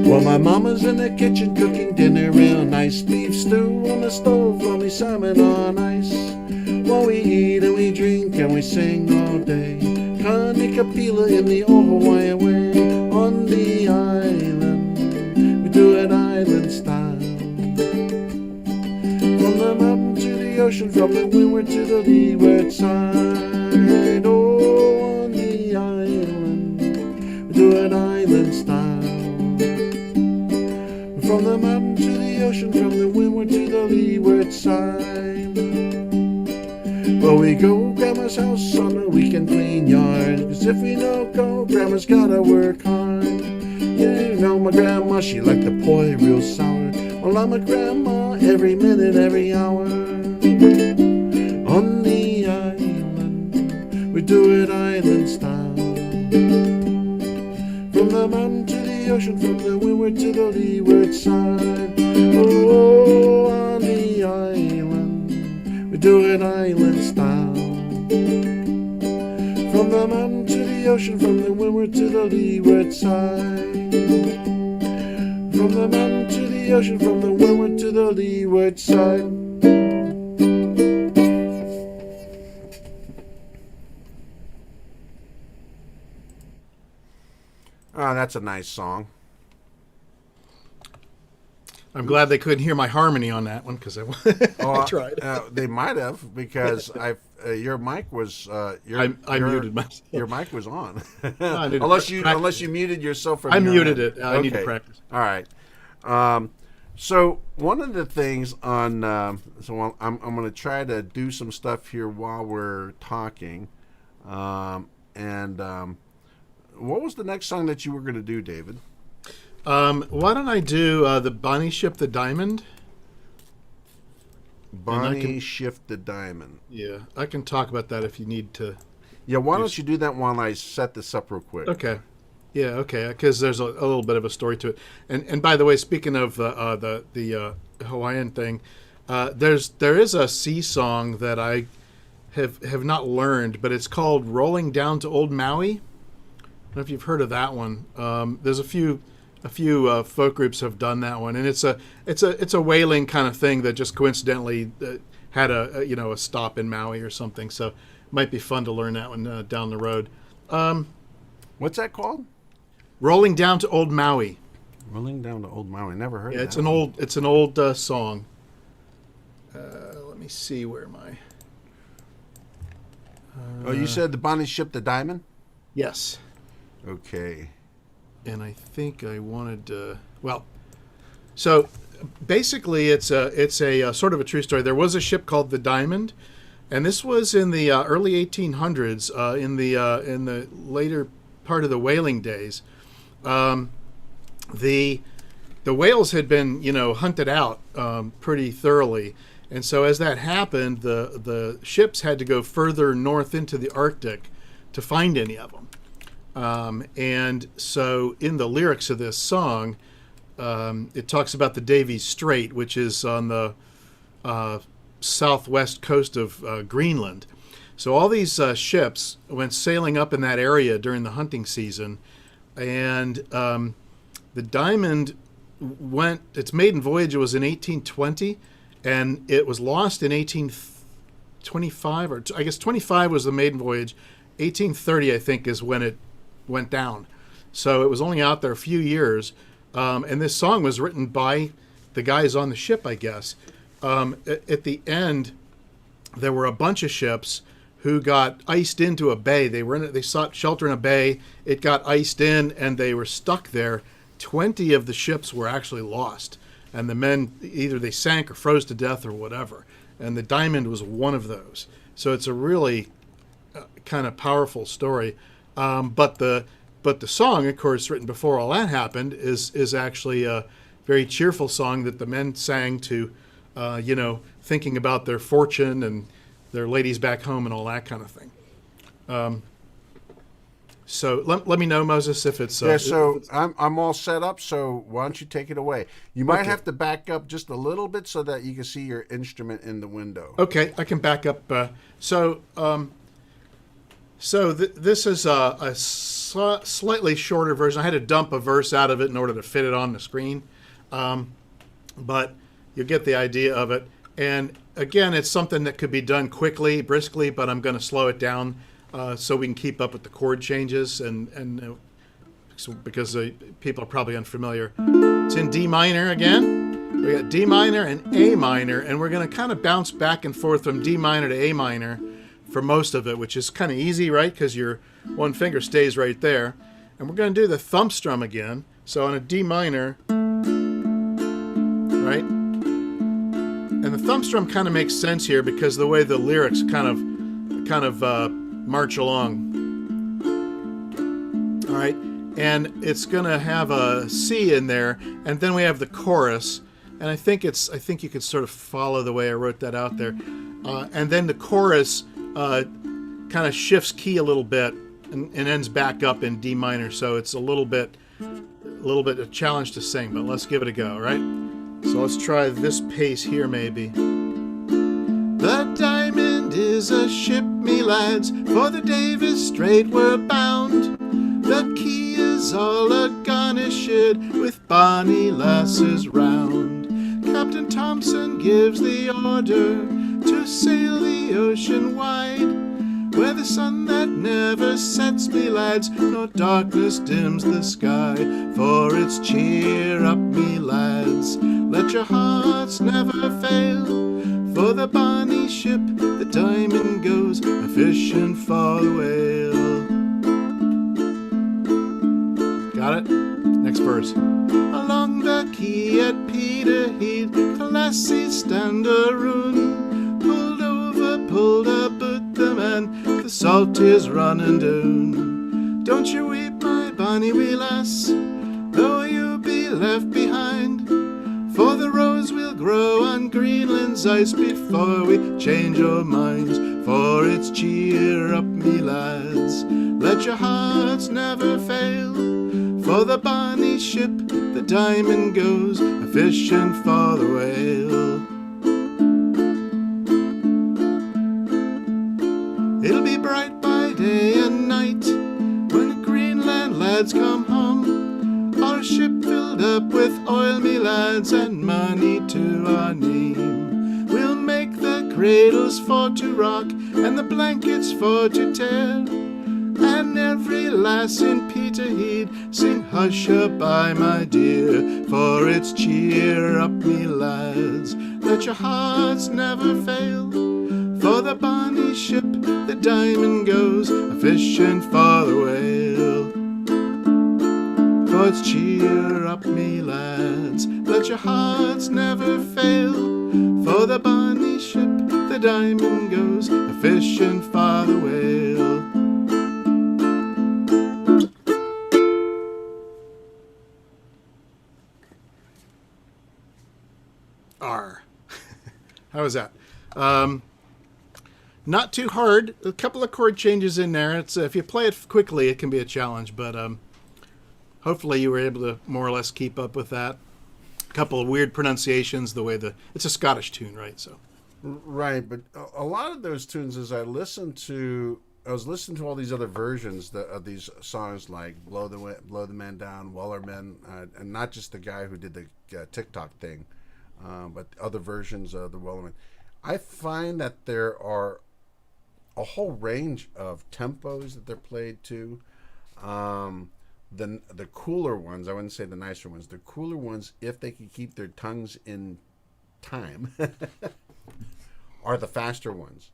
Well, my mama's in the kitchen cooking dinner, real nice beef stew on the stove, lovely salmon on ice. While we eat and we drink and we sing all day, Kanikapila in the old Hawaiian way. On the island, we do it island style. From the mountain to the ocean, from the windward to the leeward side. Oh, on the island, we do it island style. From the mountain to the ocean, from the windward to the leeward side. Well, we go Grandma's house on the weekend, clean yard. 'Cause if we don't go, Grandma's gotta work hard. Yeah, you know my grandma, she liked the poi real sour. Well, I'm a grandma every minute, every hour. On the island, we do it island style. From the mountain to the ocean, from the windward to the leeward side. Oh, on the island, we do it island style. From the mountain to the ocean, from the windward to the leeward side. From the mountain to the ocean, from the windward to the leeward side. Oh, that's a nice song. I'm glad they couldn't hear my harmony on that one because I tried. They might have because your mic was I muted myself. Your mic was on. I need to unless you muted yourself from. I your muted end. it. I need to practice. All right. So one of the things on so I'm going to try to do some stuff here while we're talking, what was the next song that you were going to do, David? Why don't I do the Bonnie Ship the Diamond? Bonnie Shift the Diamond. Yeah, I can talk about that if you need to. Yeah, why don't you do that while I set this up real quick? Okay. Yeah, okay, because there's a little bit of a story to it. And by the way, speaking of the Hawaiian thing, there is a sea song that I have not learned, but it's called "Rolling Down to Old Maui." I don't know if you've heard of that one. There's a few folk groups have done that one, and it's a whaling kind of thing that just coincidentally had a stop in Maui or something. So it might be fun to learn that one down the road. What's that called? Rolling Down to Old Maui. Rolling Down to Old Maui. Never heard. Yeah, of that. it's an old song. Let me see where my. Oh, you said the Bonnie Ship the Diamond? Yes. Okay. And I think I wanted to. Well, so basically, it's a sort of a true story. There was a ship called the Diamond, and this was in the early 1800s. In the later part of the whaling days, the whales had been hunted out pretty thoroughly, and so as that happened, the ships had to go further north into the Arctic to find any of them. And so in the lyrics of this song, it talks about the Davies Strait, which is on the southwest coast of Greenland. So all these ships went sailing up in that area during the hunting season, and the Diamond its maiden voyage was in 1820, and it was lost in 1825, or I guess 25 was the maiden voyage. 1830, I think, is when it went down. So it was only out there a few years. And this song was written by the guys on the ship, I guess. At the end, there were a bunch of ships who got iced into a bay. They sought shelter in a bay. It got iced in, and they were stuck there. 20 of the ships were actually lost. And the men, either they sank or froze to death or whatever. And the Diamond was one of those. So it's a really kind of powerful story. But the song, of course, written before all that happened, is actually a very cheerful song that the men sang to, thinking about their fortune and their ladies back home and all that kind of thing. So let me know, Moses, if it's So I'm all set up. So why don't you take it away? You might Okay. have to back up just a little bit so that you can see your instrument in the window. Okay, I can back up. This is a slightly shorter version. I had to dump a verse out of it in order to fit it on the screen, but you'll get the idea of it. And again, it's something that could be done quickly, briskly, but I'm going to slow it down so we can keep up with the chord changes because people are probably unfamiliar. It's in D minor again. We got D minor and A minor, and we're going to kind of bounce back and forth from D minor to A minor for most of it, which is kind of easy, right? Because your one finger stays right there. And we're going to do the thumb strum again. So on a D minor, right? And the thumb strum kind of makes sense here because the way the lyrics kind of march along. All right, and it's going to have a C in there, and then we have the chorus. And I think you could sort of follow the way I wrote that out there. And then the chorus kind of shifts key a little bit and ends back up in D minor. So it's a little bit a challenge to sing, but let's give it a go, right? So let's try this pace here maybe. The Diamond is a ship, me lads, for the Davis Strait we're bound. The quay is all a-garnished with bonny lasses round. Captain Thompson gives the order to sail the ocean wide, where the sun that never sets, me lads, nor darkness dims the sky. For it's cheer up, me lads, let your hearts never fail, for the bonny ship, the Diamond goes a-fishing for the whale. Got it? Next verse. Along the quay at Peterhead, the lassies stand a-roon, pulled about the man, the salt is running down. Don't you weep, my bonny wee lass, though you be left behind, for the rose will grow on Greenland's ice before we change our minds. For it's cheer up, me lads, let your hearts never fail, for the bonny ship, the Diamond goes a-fishing for the whale. It'll be bright by day and night when the Greenland lads come home, our ship filled up with oil, me lads, and money to our name. We'll make the cradles for to rock and the blankets for to tear, and every lass in Peterhead sing hush-a-bye, my dear. For it's cheer up, me lads, let your hearts never fail, for the bonny ship, the Diamond goes a-fishing for the whale. For it's cheer up, me lads, let your hearts never fail, for the bonny ship, the Diamond goes a-fishing for the whale. R. How was that? Not too hard. A couple of chord changes in there. It's if you play it quickly, it can be a challenge, but hopefully you were able to more or less keep up with that. A couple of weird pronunciations, it's a Scottish tune, right? So Right, but a lot of those tunes, as I was listening to all these other versions of these songs, like "Blow the Man Down," "Wellerman," and not just the guy who did the TikTok thing, but other versions of the Wellerman. I find that there are a whole range of tempos that they're played to. The cooler ones, I wouldn't say the nicer ones. The cooler ones, if they can keep their tongues in time, are the faster ones.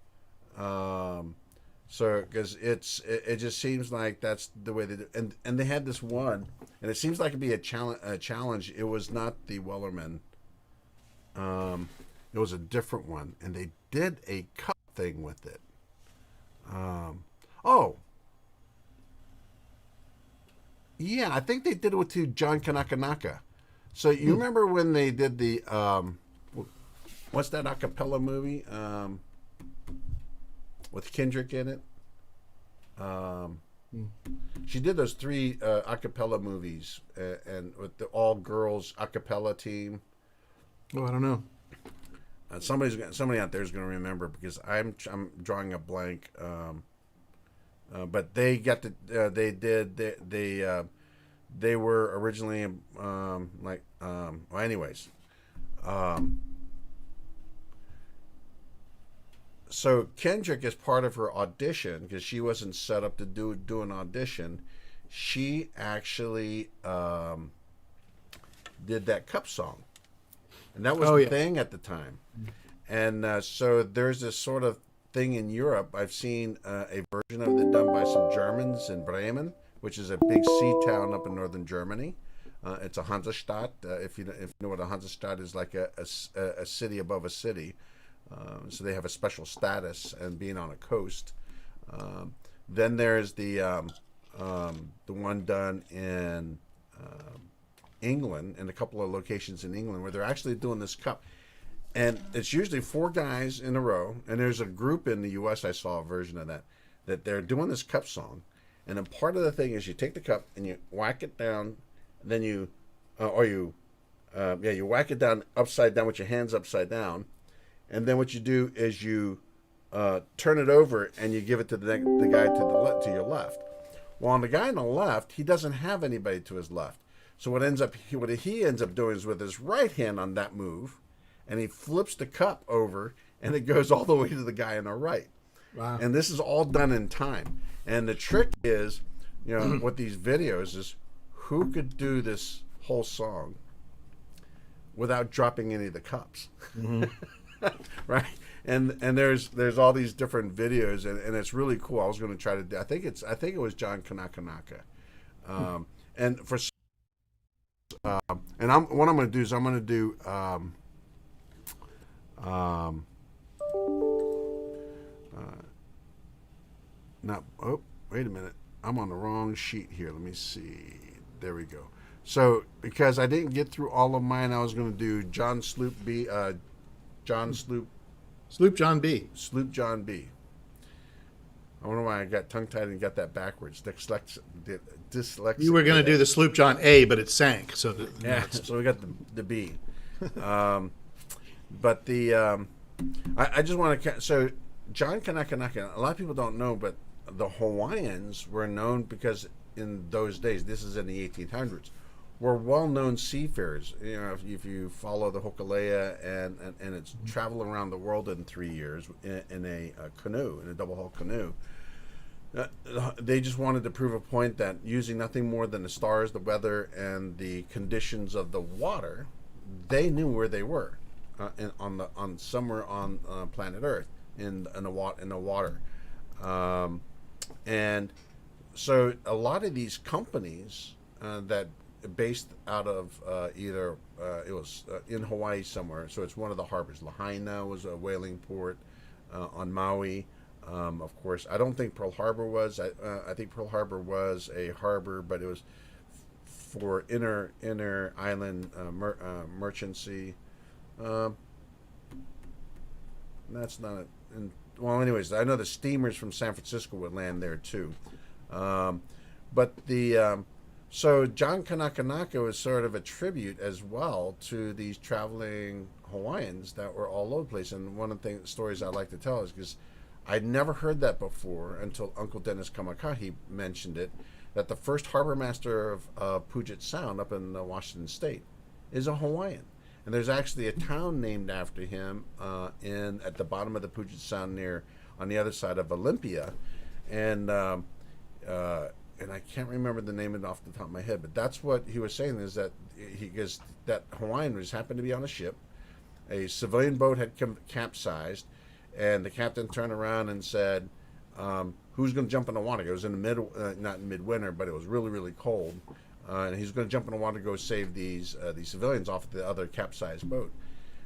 So because it just seems like that's the way they do. And they had this one, and it seems like it'd be a challenge. It was not the Wellerman. It was a different one, and they did a cut thing with it. Oh, yeah, I think they did it to John Kanakanaka. So you remember when they did the what's that a cappella movie with Kendrick in it? She did those three a cappella movies and with the all girls a cappella team. Oh, I don't know. Somebody out there is going to remember because I'm drawing a blank. But they got the they were originally well, anyways. So Kendrick, as part of her audition, because she wasn't set up to do an audition, she actually did that cup song, and that was the thing at the time. And so there's this sort of thing in Europe. I've seen a version of it done by some Germans in Bremen, which is a big sea town up in northern Germany. It's a Hansestadt. If you know what a Hansestadt is, like a city above a city. So they have a special status and being on a coast. Then there's the one done in England, and a couple of locations in England where they're actually doing this cup. And it's usually 4 guys in a row, and there's a group in the U.S. I saw a version of that they're doing this cup song. And then part of the thing is you take the cup and you whack it down, then you whack it down upside down with your hands upside down. And then what you do is you turn it over and you give it to the guy to your left. Well, on the guy on the left, he doesn't have anybody to his left. So what he ends up doing is with his right hand on that move, and he flips the cup over, and it goes all the way to the guy on the right. Wow. And this is all done in time. And the trick is, with these videos is who could do this whole song without dropping any of the cups. Mm-hmm. Right, and there's all these different videos, and it's really cool. I was going to try to do. I think it was John Kanakanaka, and for and what I'm going to do is I'm going to do now. Oh, wait a minute, I'm on the wrong sheet here. Let me see. There we go. So because I didn't get through all of mine, I was going to do John Sloop B. Sloop John B. Sloop John B. I wonder why I got tongue-tied and got that backwards. Dyslexic. You were going to do the Sloop John A, but it sank. So so we got the B. But I just want to. So John Kanakanaka, a lot of people don't know, but the Hawaiians were known because in those days, this is in the 1800s, were well-known seafarers. If you follow the Hokulea and it's traveling around the world in 3 years in a canoe, in a double-hull canoe. They just wanted to prove a point that using nothing more than the stars, the weather, and the conditions of the water, they knew where they were somewhere on planet Earth in the water, and so a lot of these companies that based out of either it was in Hawaii somewhere, so it's one of the harbors. Lahaina was a whaling port on Maui. Of course, I don't think Pearl Harbor was. I think Pearl Harbor was a harbor, but it was for inner island merchancy. That's not it. Well, anyways, I know the steamers from San Francisco would land there too. But the so John Kanakanaka was sort of a tribute as well to these traveling Hawaiians that were all over the place. And one of the stories I like to tell is because I'd never heard that before until Uncle Dennis Kamakahi mentioned it, that the first harbor master of Puget Sound up in Washington State is a Hawaiian. And there's actually a town named after him at the bottom of the Puget Sound on the other side of Olympia. And I can't remember the name of it off the top of my head, but that's what he was saying, is that that Hawaiian was happened to be on a ship. A civilian boat had capsized, and the captain turned around and said, who's going to jump in the water? It was in the not in midwinter, but it was really, really cold. And he's going to jump in the water to go save these civilians off the other capsized boat.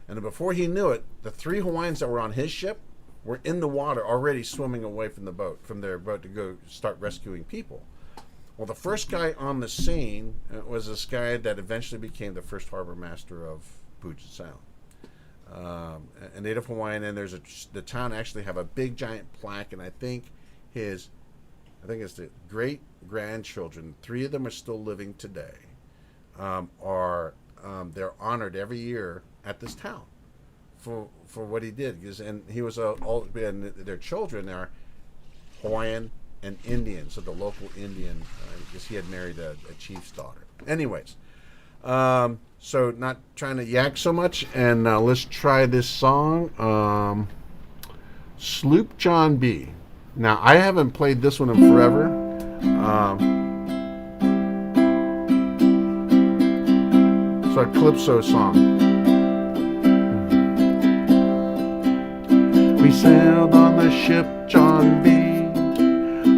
And before he knew it, the 3 Hawaiians that were on his ship were in the water already swimming away from their boat to go start rescuing people. Well, the first guy on the scene was this guy that eventually became the first harbor master of Puget Sound. A native Hawaiian, and the town actually have a big giant plaque, and I think it's the great grandchildren. 3 of them are still living today. They're honored every year at this town for what he did, and he was and their children are Hawaiian and Indian, so the local Indian, because he had married a chief's daughter. Anyways. So not trying to yak so much, and let's try this song, Sloop John B. Now, I haven't played this one in forever. So a Calypso song. We sailed on the ship John B.,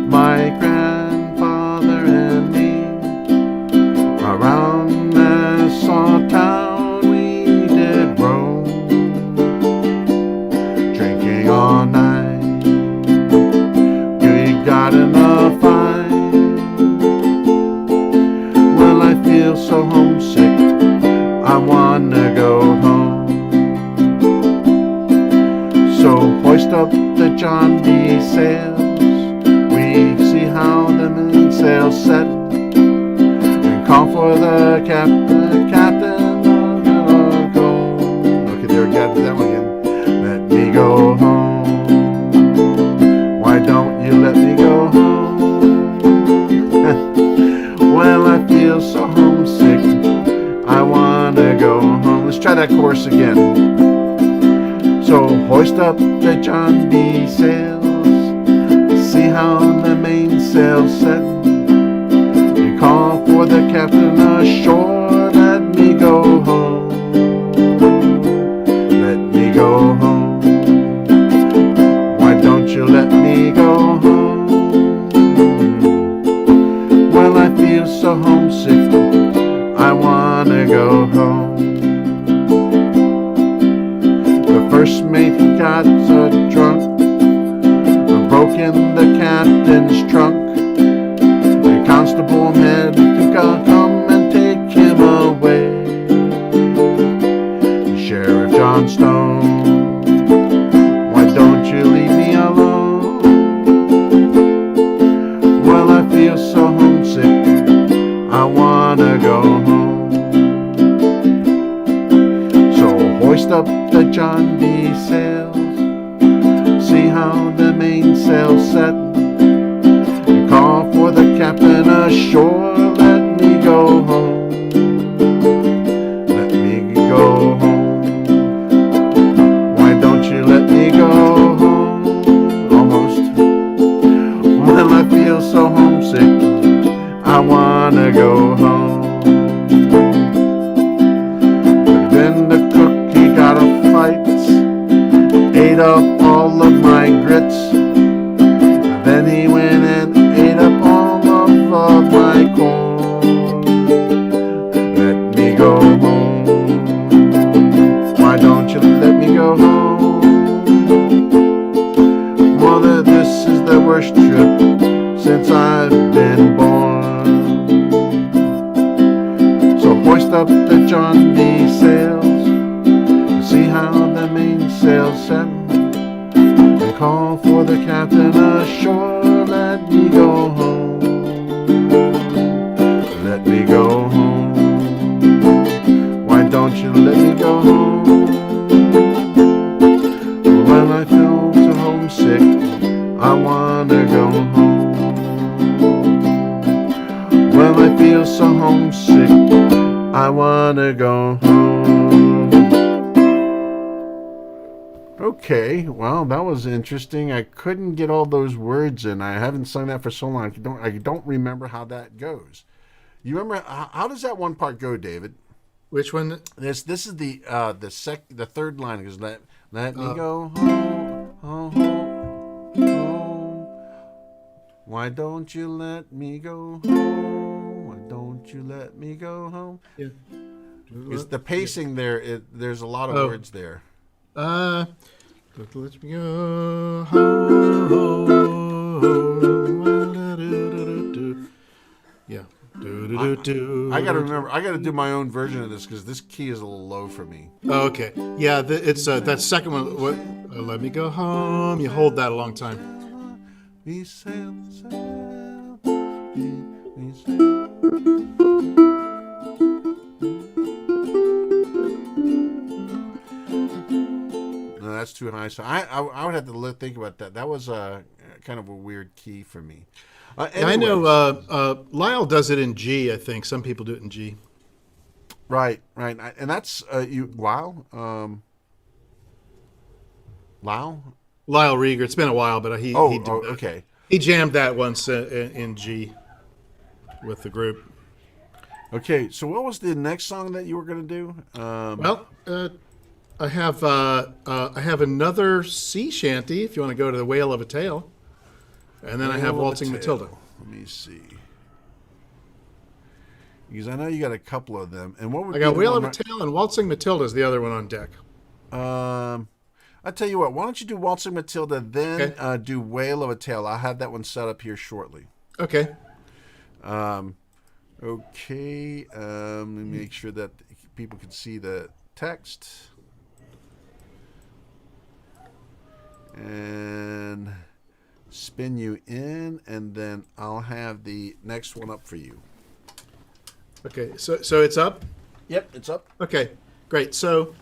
my grandfather and me, around Nassau town we did roam, drinking all night. We got in a fight. Well, I feel so homesick, I wanna go home. So hoist up the John B. sails, we see how the mainsail set, and call for the captain, go. Okay, there we got that one again. Let me go home. Why don't you let me go home? Well, I feel so homesick, I wanna go home. Let's try that chorus again. So hoist up the John B. sails, see how the mainsail set, and call for the captain ashore. Let me go home. Let me go home. Why don't you let me go home? Well, I feel so homesick, I wanna go home. The first mate got so drunk, broke in the captain's trunk. The constable had to come and take him away. Sheriff John Stone, why don't you leave me alone? Well, I feel so homesick, I wanna go home. So hoist up the John B. sails, see how the mainsail set, and call for the captain ashore. Let me go home. Let me go home. Why don't you let me go home? Almost. Well, I feel so homesick, I wanna go home. But then the cook, he got a fight, ate up all of my grits. Then he went and ate up all of my corn. Let me go home. Why don't you let me go home? Mother, this is the worst trip since I've been born. So hoist up the John B. sails, see how the mainsail set, and call for the captain ashore. Let me go home. Let me go home. Why don't you let me go home? Well, I feel so homesick, I wanna go home. Well, I feel so homesick, I wanna go home. Okay, well, that was interesting. I couldn't get all those words in. I haven't sung that for so long. I don't remember how that goes. You remember how does that one part go, David? Which one? This is the third line. It goes, let me go home, home, home. Why don't you let me go home? Why don't you let me go home? Yeah. It's the pacing there. There's a lot of words there. But let me go home. Yeah. I gotta remember. I gotta do my own version of this because this key is a little low for me. Oh, okay. Yeah, it's that second one. What? Let me go home. You hold that a long time. We sail, sail, we sail. No, that's too high. So I would have to think about that. That was kind of a weird key for me. I know Lyle does it in G. I think some people do it in G. Right, and that's you. Wow, Lyle. Lyle Rieger. It's been a while, but he did that. Okay. He jammed that once in G with the group. Okay, so what was the next song that you were going to do? I have another sea shanty. If you want to go to the Whale of a Tale, and then I have Waltzing Matilda. Let me see, because I know you got a couple of them. And what would I got Whale of a Tale and Waltzing Matilda is the other one on deck. I'll tell you what. Why don't you do Waltzing Matilda, then Okay. Do Whale of a Tale? I'll have that one set up here shortly. Okay. Okay. Let me make sure that people can see the text. And spin you in, and then I'll have the next one up for you. Okay. So it's up. Yep, it's up. Okay. Great. So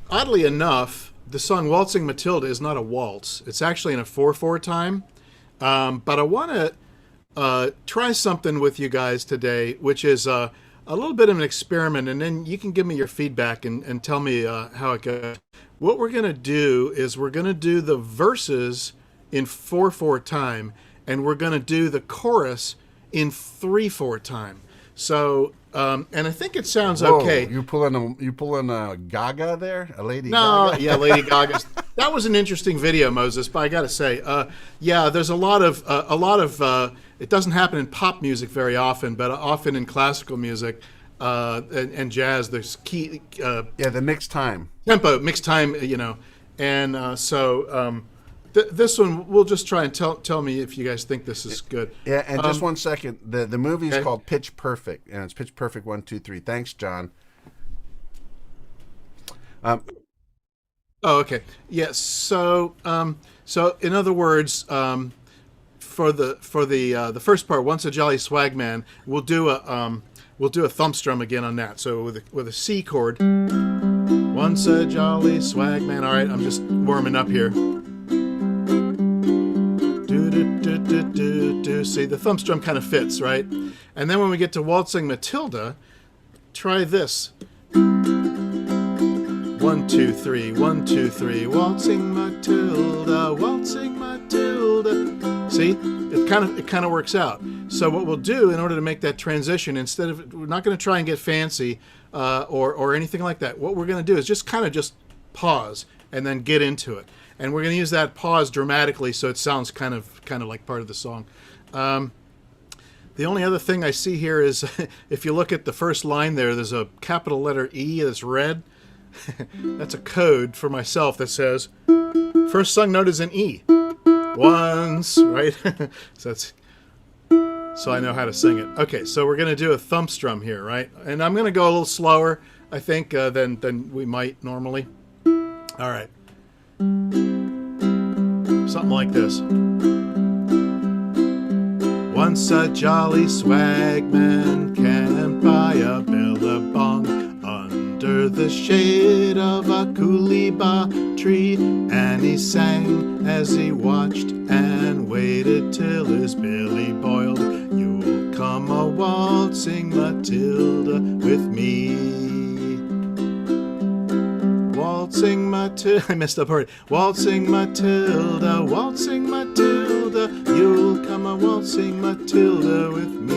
oddly enough, the song Waltzing Matilda is not a waltz. It's actually in a 4/4 time. But I want to try something with you guys today, which is a little bit of an experiment, and then you can give me your feedback and tell me how it goes. What we're going to do is we're going to do the verses in 4/4 time, and we're going to do the chorus in 3/4 time. So, and I think it sounds okay. You pulling a Gaga there, a Lady No, Gaga. yeah, Lady Gaga. That was an interesting video, Moses. But I got to say, yeah, there's a lot of. It doesn't happen in pop music very often, but often in classical music and jazz. There's key. The mixed time. Tempo, mixed time. And so. This one, we'll just try and tell me if you guys think this is good. Yeah, and just 1 second. The movie is okay. called Pitch Perfect, and it's Pitch Perfect 1, 2, 3. Thanks, John. Oh, okay. Yes. So in other words, for the first part, Once a Jolly Swag Man, we'll do a thumb strum again on that. So with a C chord, Once a Jolly Swag Man. All right, I'm just warming up here. See, the thumb strum kind of fits, right? And then when we get to Waltzing Matilda, try this. 1, 2, 3, 1, 2, 3. Waltzing Matilda, Waltzing Matilda. See, it kind of works out. So what we'll do in order to make that transition, we're not going to try and get fancy or anything like that. What we're going to do is just pause and then get into it. And we're going to use that pause dramatically so it sounds kind of like part of the song. The only other thing I see here is if you look at the first line there's a capital letter E that's red. That's a code for myself that says first sung note is an E. Once, right? So I know how to sing it. Okay, so we're going to do a thumb strum here, right? And I'm going to go a little slower, I think, than we might normally. All right. Something like this. Once a jolly swagman camped by a billabong under the shade of a coolibah tree, and he sang as he watched and waited till his billy boiled. You'll come a waltzing Matilda with me. Waltzing Matilda, I messed up already. Waltzing Matilda, waltzing Matilda, you'll come a waltzing Matilda with me.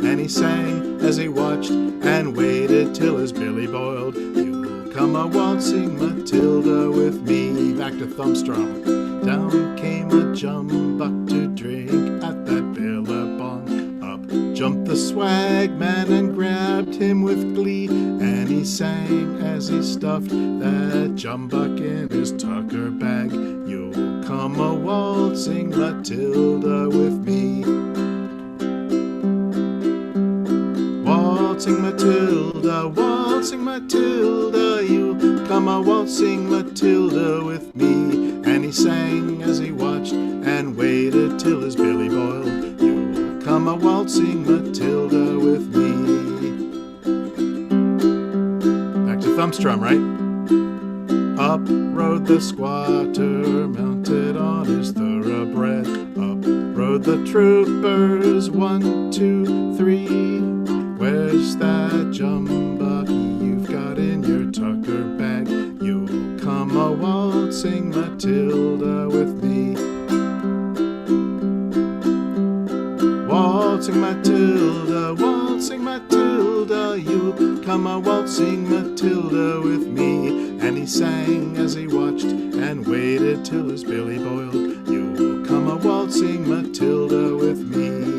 And he sang as he watched and waited till his billy boiled. You'll come a waltzing Matilda with me. Back to thumb strum. Down came a jumbuck to drink at that billabong. Up jumped the the swag man and grabbed him with glee, and he sang as he stuffed that jumbuck in his tucker bag. You'll come a waltzing Matilda with me. Waltzing Matilda, you come a waltzing Matilda with me. And he sang as he watched and waited till his billy boiled. You come a waltzing Matilda with me. Back to thumb strum, right? Up rode the squatter, mounted on his thoroughbred. Up rode the troopers, 1, 2, 3. Where's that jumbucky you've got in your tucker bag? You'll come a waltzing Matilda with me. Waltzing Matilda, you come a waltzing Matilda with me. And he sang as he watched and waited till his billy boiled. You'll come a waltzing Matilda with me.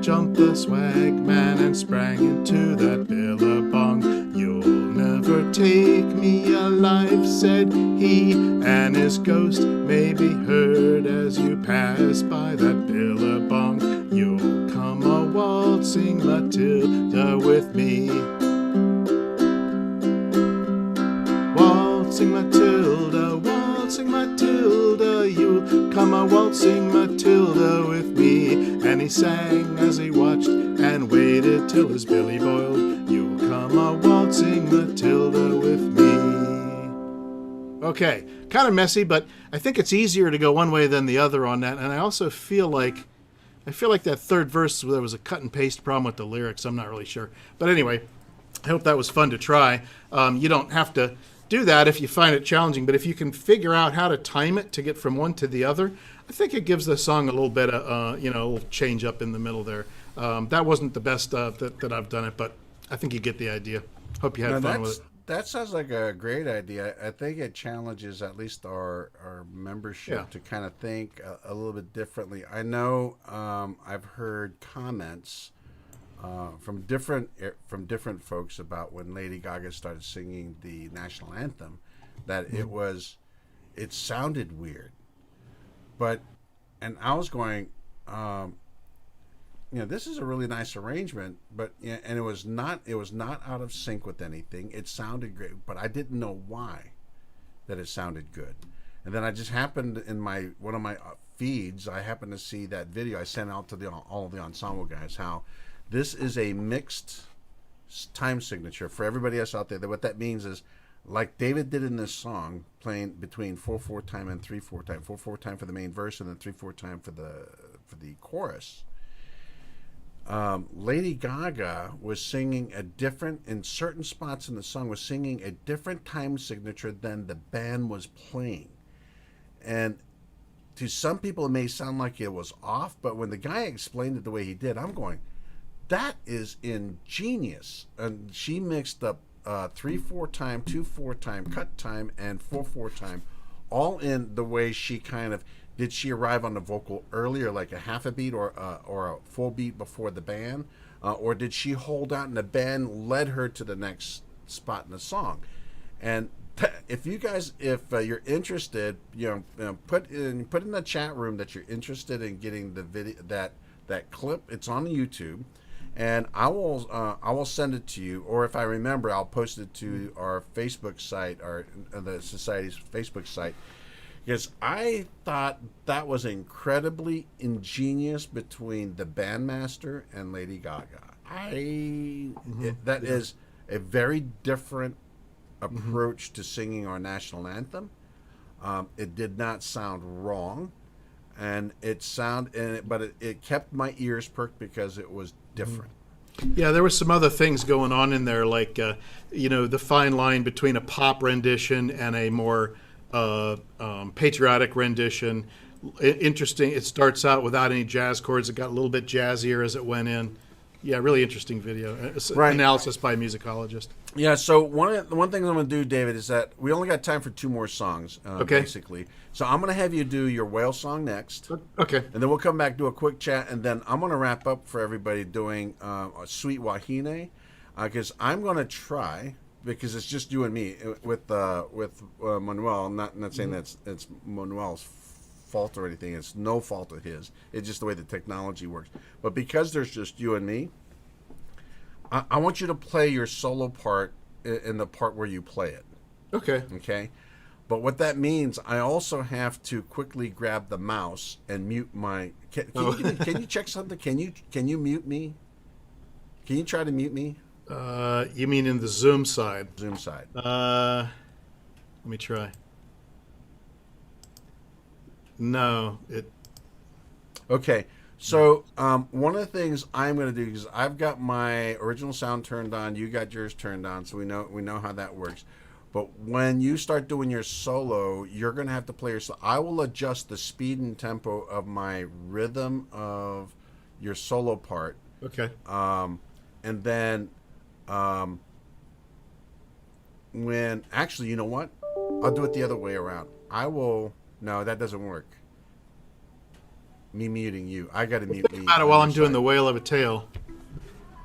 Jumped the swag man and sprang into that billabong. You'll never take me alive, said he, and his ghost may be heard as you pass by that billabong. You'll come a waltzing Matilda with me. Waltzing Matilda, you come a waltzing Matilda with me. And he sang as he watched and waited till his billy boiled. You'll come a waltzing Matilda with me. Okay, kind of messy, but I think it's easier to go one way than the other on that. And I also feel like that third verse, there was a cut and paste problem with the lyrics. I'm not really sure. But anyway, I hope that was fun to try. You don't have to do that if you find it challenging, but if you can figure out how to time it to get from one to the other, I think it gives the song a little bit of, a little change up in the middle there. That wasn't the best that I've done it, but I think you get the idea. Hope you had fun with it. That sounds like a great idea. I think it challenges at least our membership to kind of think a little bit differently. I know I've heard comments from different folks about when Lady Gaga started singing the national anthem, that it sounded weird. And I was going, this is a really nice arrangement, and it was not out of sync with anything. It sounded great, but I didn't know why that it sounded good. And then I just happened in one of my feeds, I happened to see that video I sent out to all of the ensemble guys, how this is a mixed time signature for everybody else out there. That what that means is, like David did in this song, playing between 4/4 time and 3/4 time. 4/4 time for the main verse, and then 3/4 time for the chorus. Lady Gaga was singing in certain spots in the song, was singing a different time signature than the band was playing. And to some people, it may sound like it was off, but when the guy explained it the way he did, I'm going, that is ingenious. And she mixed up 3/4 time, 2/4 time, cut time, and 4/4 time, all in the way she kind of did. She arrive on the vocal earlier, like a half a beat or a full beat before the band, or did she hold out and the band led her to the next spot in the song? And if you're interested, put in the chat room that you're interested in getting the video, that clip. It's on YouTube. And I will send it to you, or if I remember, I'll post it to our Facebook site, or the Society's Facebook site, because I thought that was incredibly ingenious between the bandmaster and Lady Gaga. That is a very different approach to singing our national anthem. It did not sound wrong, but it kept my ears perked because it was different. Yeah, there were some other things going on in there, like the fine line between a pop rendition and a more patriotic rendition. Interesting. It starts out without any jazz chords. It got a little bit jazzier as it went in. Yeah, really interesting video. It's Right. analysis by a musicologist. Yeah, so one thing I'm going to do, David, is that we only got time for 2 more songs, Okay. basically. So I'm going to have you do your whale song next, Okay. and then we'll come back, do a quick chat, and then I'm going to wrap up for everybody doing a Sweet Wahine, because I'm going to try, because it's just you and me, with Manuel. I'm not saying that's it's Manuel's fault or anything. It's no fault of his. It's just the way the technology works. But because there's just you and me, I want you to play your solo part in the part where you play it. Okay. Okay? But what that means, I also have to quickly grab the mouse and mute my... Can you check something? Can you mute me? Can you try to mute me? You mean in the Zoom side? Zoom side. Let me try. No, it. Okay. So one of the things I'm going to do is I've got my original sound turned on. You got yours turned on, so we know how that works. But when you start doing your solo, you're going to have to play your. I will adjust the speed and tempo of my rhythm of your solo part, Okay. and then when actually, you know what? I'll do it the other way around. I will. No, that doesn't work. Me muting you. I got to mute me. About it while I'm doing the Whale of a Tale.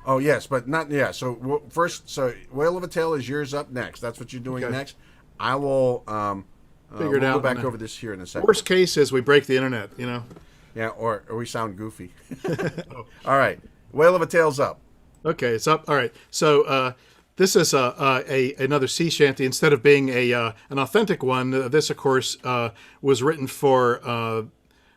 Oh yes, but not yeah. So first, so Whale of a Tale is yours up next. That's what you're doing Okay. next. I will Figure it we'll out go back in a- over this here in a second. Worst case is we break the internet. You know. Yeah, or we sound goofy. All right, Whale of a Tale's up. Okay, it's up. All right. So this is another sea shanty. Instead of being an authentic one, this of course was written for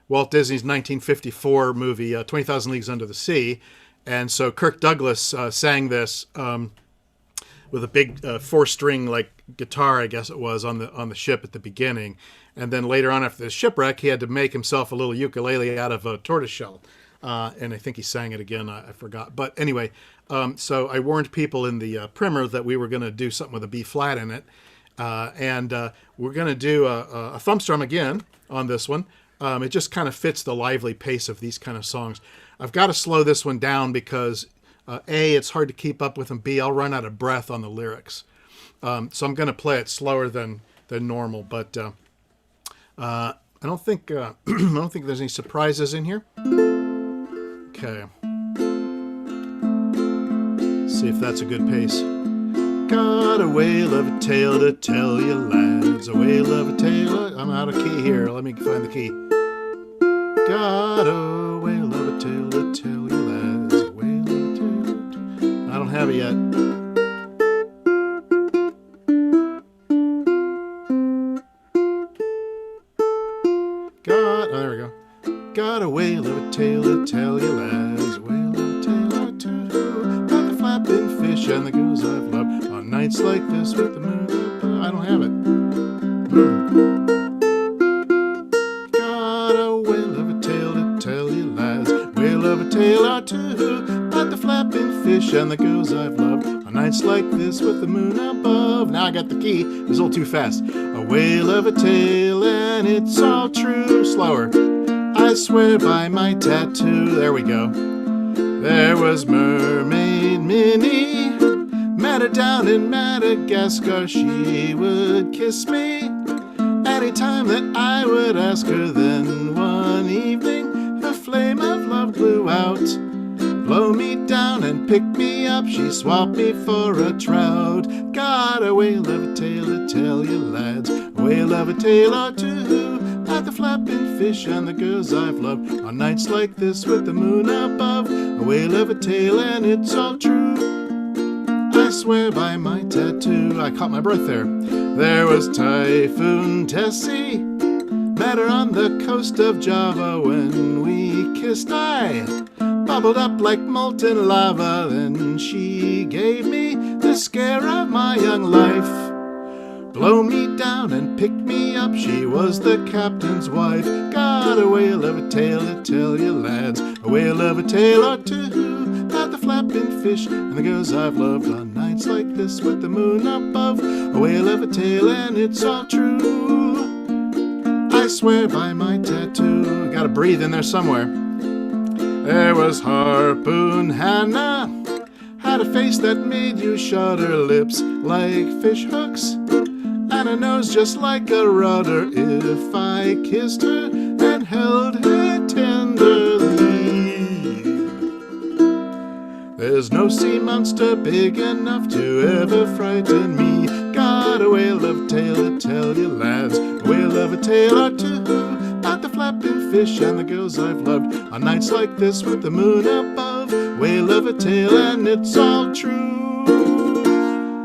Walt Disney's 1954 movie 20,000 Leagues Under the Sea, and so Kirk Douglas sang this with a big 4-string like guitar, I guess it was, on the ship at the beginning, and then later on after the shipwreck, he had to make himself a little ukulele out of a tortoiseshell. And I think he sang it again. I forgot. But anyway, so I warned people in the primer that we were going to do something with a B flat in it. And we're going to do a thumb strum again on this one. It just kind of fits the lively pace of these kind of songs. I've got to slow this one down because A, it's hard to keep up with, and B, I'll run out of breath on the lyrics. So I'm going to play it slower than normal. But I don't think I don't think there's any surprises in here. Okay. See if that's a good pace. Got a whale of a tale to tell you, lads. A whale of a tale. I'm out of key here. Let me find the key. Got a whale of a tale to tell you, lads. A whale of a tale. I don't have it yet. Oh, there we go. Got a whale of a tale to tell you, lads. A whale of a tale or two. About the flapping fish and the goose I've loved. On nights like this with the moon. I don't have it. Got a whale of a tale to tell you, lads. Whale of a tale or two. About the flapping fish and the goose I've loved. On nights like this with the moon above. Now I got the key. It was a little too fast. A whale of a tale and it's all true. Slower. I swear by my tattoo. There we go. There was Mermaid Minnie. Met her down in Madagascar. She would kiss me anytime that I would ask her. Then one evening, the flame of love blew out. Blow me down and pick me up. She swapped me for a trout. Got a whale of a tale to tell you, lads. A whale of a tale or two. About the flapping fish and the girls I've loved. On nights like this with the moon above. A whale of a tale and it's all true. I swear by my tattoo. I caught my breath there. There was Typhoon Tessie. Met her on the coast of Java. When we kissed, I bubbled up like molten lava. Then she gave me the scare of my young life. Blow me down and pick me up. She was the captain's wife. Got a whale of a tale to tell you, lads. A whale of a tale or two. About the flapping fish and the girls I've loved. On nights like this with the moon above. A whale of a tale and it's all true. I swear by my tattoo. Gotta breathe in there somewhere. There was Harpoon Hannah. got a face that made you shudder, lips like fish hooks, and a nose just like a rudder. If I kissed her and held her tenderly, there's no sea monster big enough to ever frighten me. Got a whale of a tale to tell you, lads, a whale of a tale or two, about the flapping fish and the girls I've loved on nights like this with the moon above. Whale of a tale, and it's all true.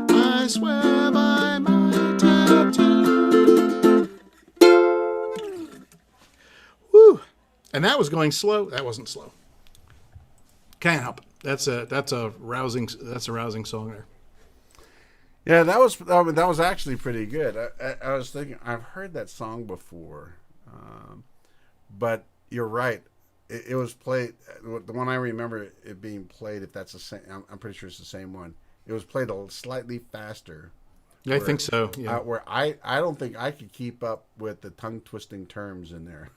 I swear by my tattoo. Woo! And that was going slow. That wasn't slow. Can't help it. That's a rousing song there. Yeah, that was actually pretty good. I was thinking I've heard that song before, but you're right. It was played. The one I remember it being played. If that's the same, I'm pretty sure it's the same one. It was played a slightly faster. I think so. Yeah. Where I don't think I could keep up with the tongue twisting terms in there.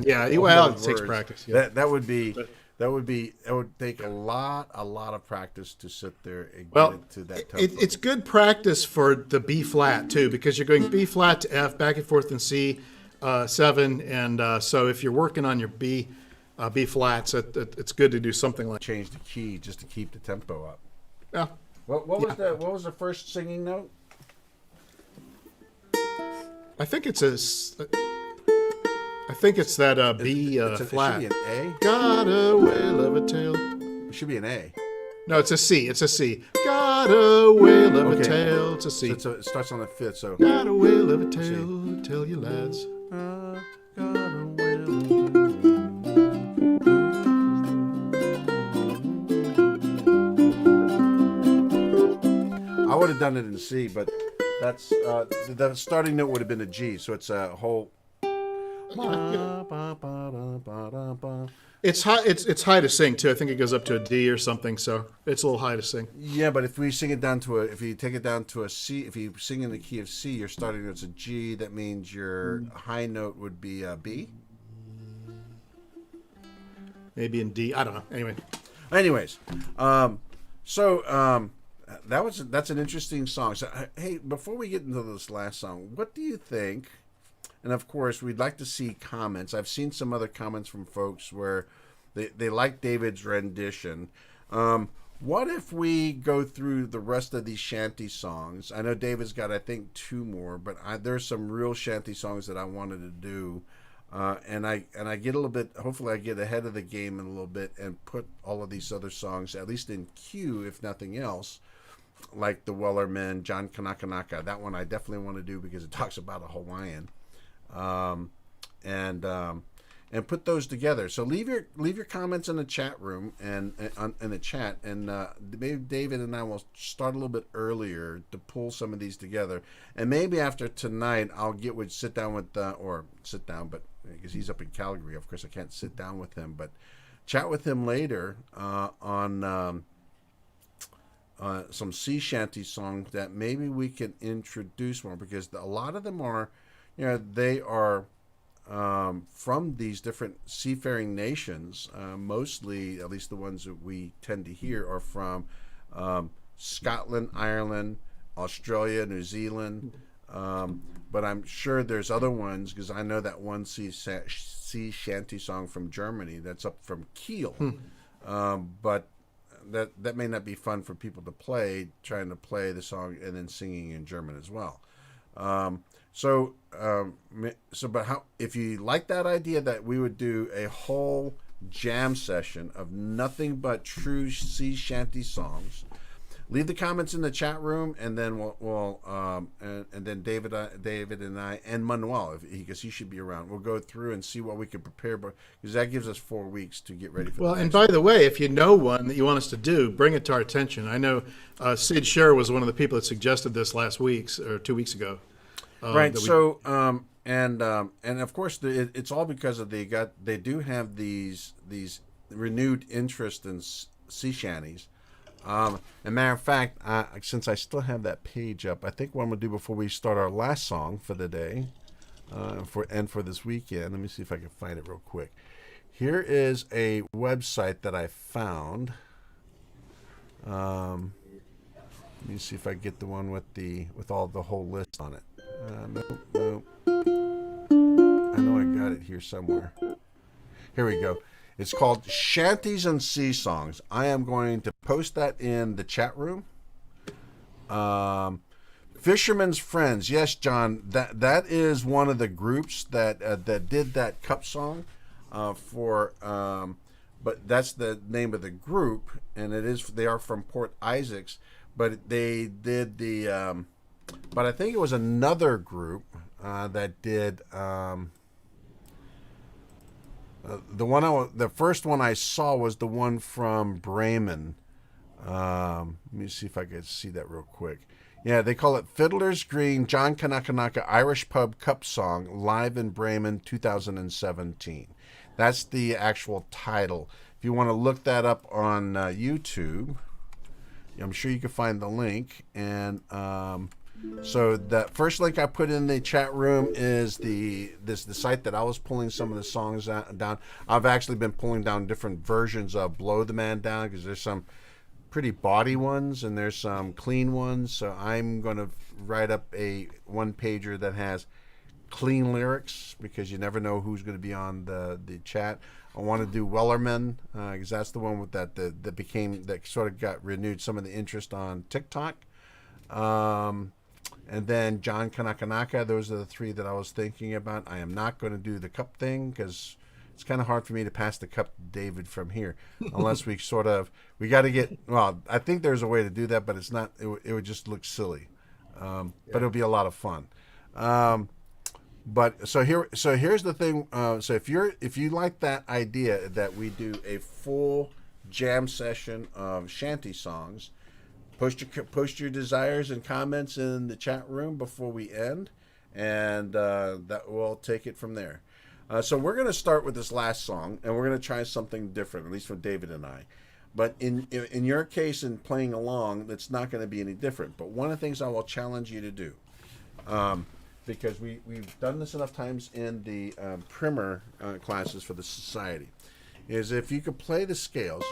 Yeah. Well, it takes practice. Yeah. That would take a lot of practice to sit there and Well, get it to that tone. it's good practice for the B flat too, because you're going B flat to F, back and forth in C, 7, and so if you're working on your B flats, it's good to do something like. Change the key just to keep the tempo up. Yeah. What was the first singing note? I think it's that B flat. It should be an Got a whale of a tail. A. It should be an A. No, it's a C. It's a C. Got a whale of a tail. It's a C. So it starts on the fifth. So Got a whale of a tail. Tell you lads. got a whale. I would have done it in C, but that's the starting note would have been a G. So it's a whole. It's high. It's high to sing too. I think it goes up to a D or something. So it's a little high to sing. Yeah, but if we sing it down to if you take it down to a C, if you sing in the key of C, your starting note's a G. That means your high note would be a B. Maybe in D. I don't know. Anyways, that's an interesting song. So hey, before we get into this last song, what do you think? And of course, we'd like to see comments. I've seen some other comments from folks where they like David's rendition. What if we go through the rest of these shanty songs? I know David's got, I think, 2 more, but there's some real shanty songs that I wanted to do. And I get a little bit, hopefully I get ahead of the game in a little bit and put all of these other songs, at least in queue, if nothing else, like the Wellerman, John Kanakanaka. That one I definitely want to do because it talks about a Hawaiian. And put those together. So leave your comments in the chat room and in the chat, and maybe David and I will start a little bit earlier to pull some of these together. And maybe after tonight, I'll sit down, but because he's up in Calgary, of course I can't sit down with him, but chat with him later on some sea shanty songs that maybe we can introduce more, because a lot of them are. They are from these different seafaring nations. Mostly, at least the ones that we tend to hear, are from Scotland, Ireland, Australia, New Zealand. But I'm sure there's other ones, because I know that one sea shanty song from Germany that's up from Kiel. But that may not be fun for people to play, trying to play the song and then singing in German as well. But if you like that idea that we would do a whole jam session of nothing but true sea shanty songs, leave the comments in the chat room, and then and then David and I and Manuel, because he should be around, we'll go through and see what we can prepare, because that gives us 4 weeks to get ready for. Well, and by the way, if you know one that you want us to do, bring it to our attention. I know Sid Scherer was one of the people that suggested this last week or 2 weeks ago. Right. So, and of course, it's all because of they do have these renewed interest in sea shanties. As a matter of fact, since I still have that page up, I think what I'm gonna do before we start our last song for the day, for this weekend. Let me see if I can find it real quick. Here is a website that I found. Let me see if I get the one with all the whole list on it. Nope. I know I got it here somewhere. Here we go. It's called Shanties and Sea Songs. I am going to post that in the chat room. Fisherman's Friends. Yes, John. That is one of the groups that did that cup song but that's the name of the group, and they are from Port Isaacs, but they did but I think it was another group that did the first one I saw was the one from Bremen. Let me see if I can see that real quick. Yeah, they call it Fiddler's Green John Kanakanaka Irish Pub Cup Song live in Bremen 2017. That's the actual title. If you want to look that up on YouTube, I'm sure you can find the link. And so the first link I put in the chat room is the site that I was pulling some of the songs down. I've actually been pulling down different versions of Blow the Man Down, because there's some pretty bawdy ones and there's some clean ones. So I'm going to write up a one-pager that has clean lyrics, because you never know who's going to be on the chat. I want to do Wellerman, because that's the one with that sort of got renewed some of the interest on TikTok. And then John Kanakanaka. Those are the three that I was thinking about. I am not going to do the cup thing, because it's kind of hard for me to pass the cup to David from here, unless we we got to get, well, I think there's a way to do that, but it's not, it would just look silly. But it'll be a lot of fun. But here's the thing. So if you like that idea that we do a full jam session of shanty songs, post your desires and comments in the chat room before we end, and that we'll take it from there. So we're going to start with this last song, and we're going to try something different, at least for David and I. But in your case, in playing along, it's not going to be any different. But one of the things I will challenge you to do, because we've done this enough times in the primer classes for the society, is if you could play the scales.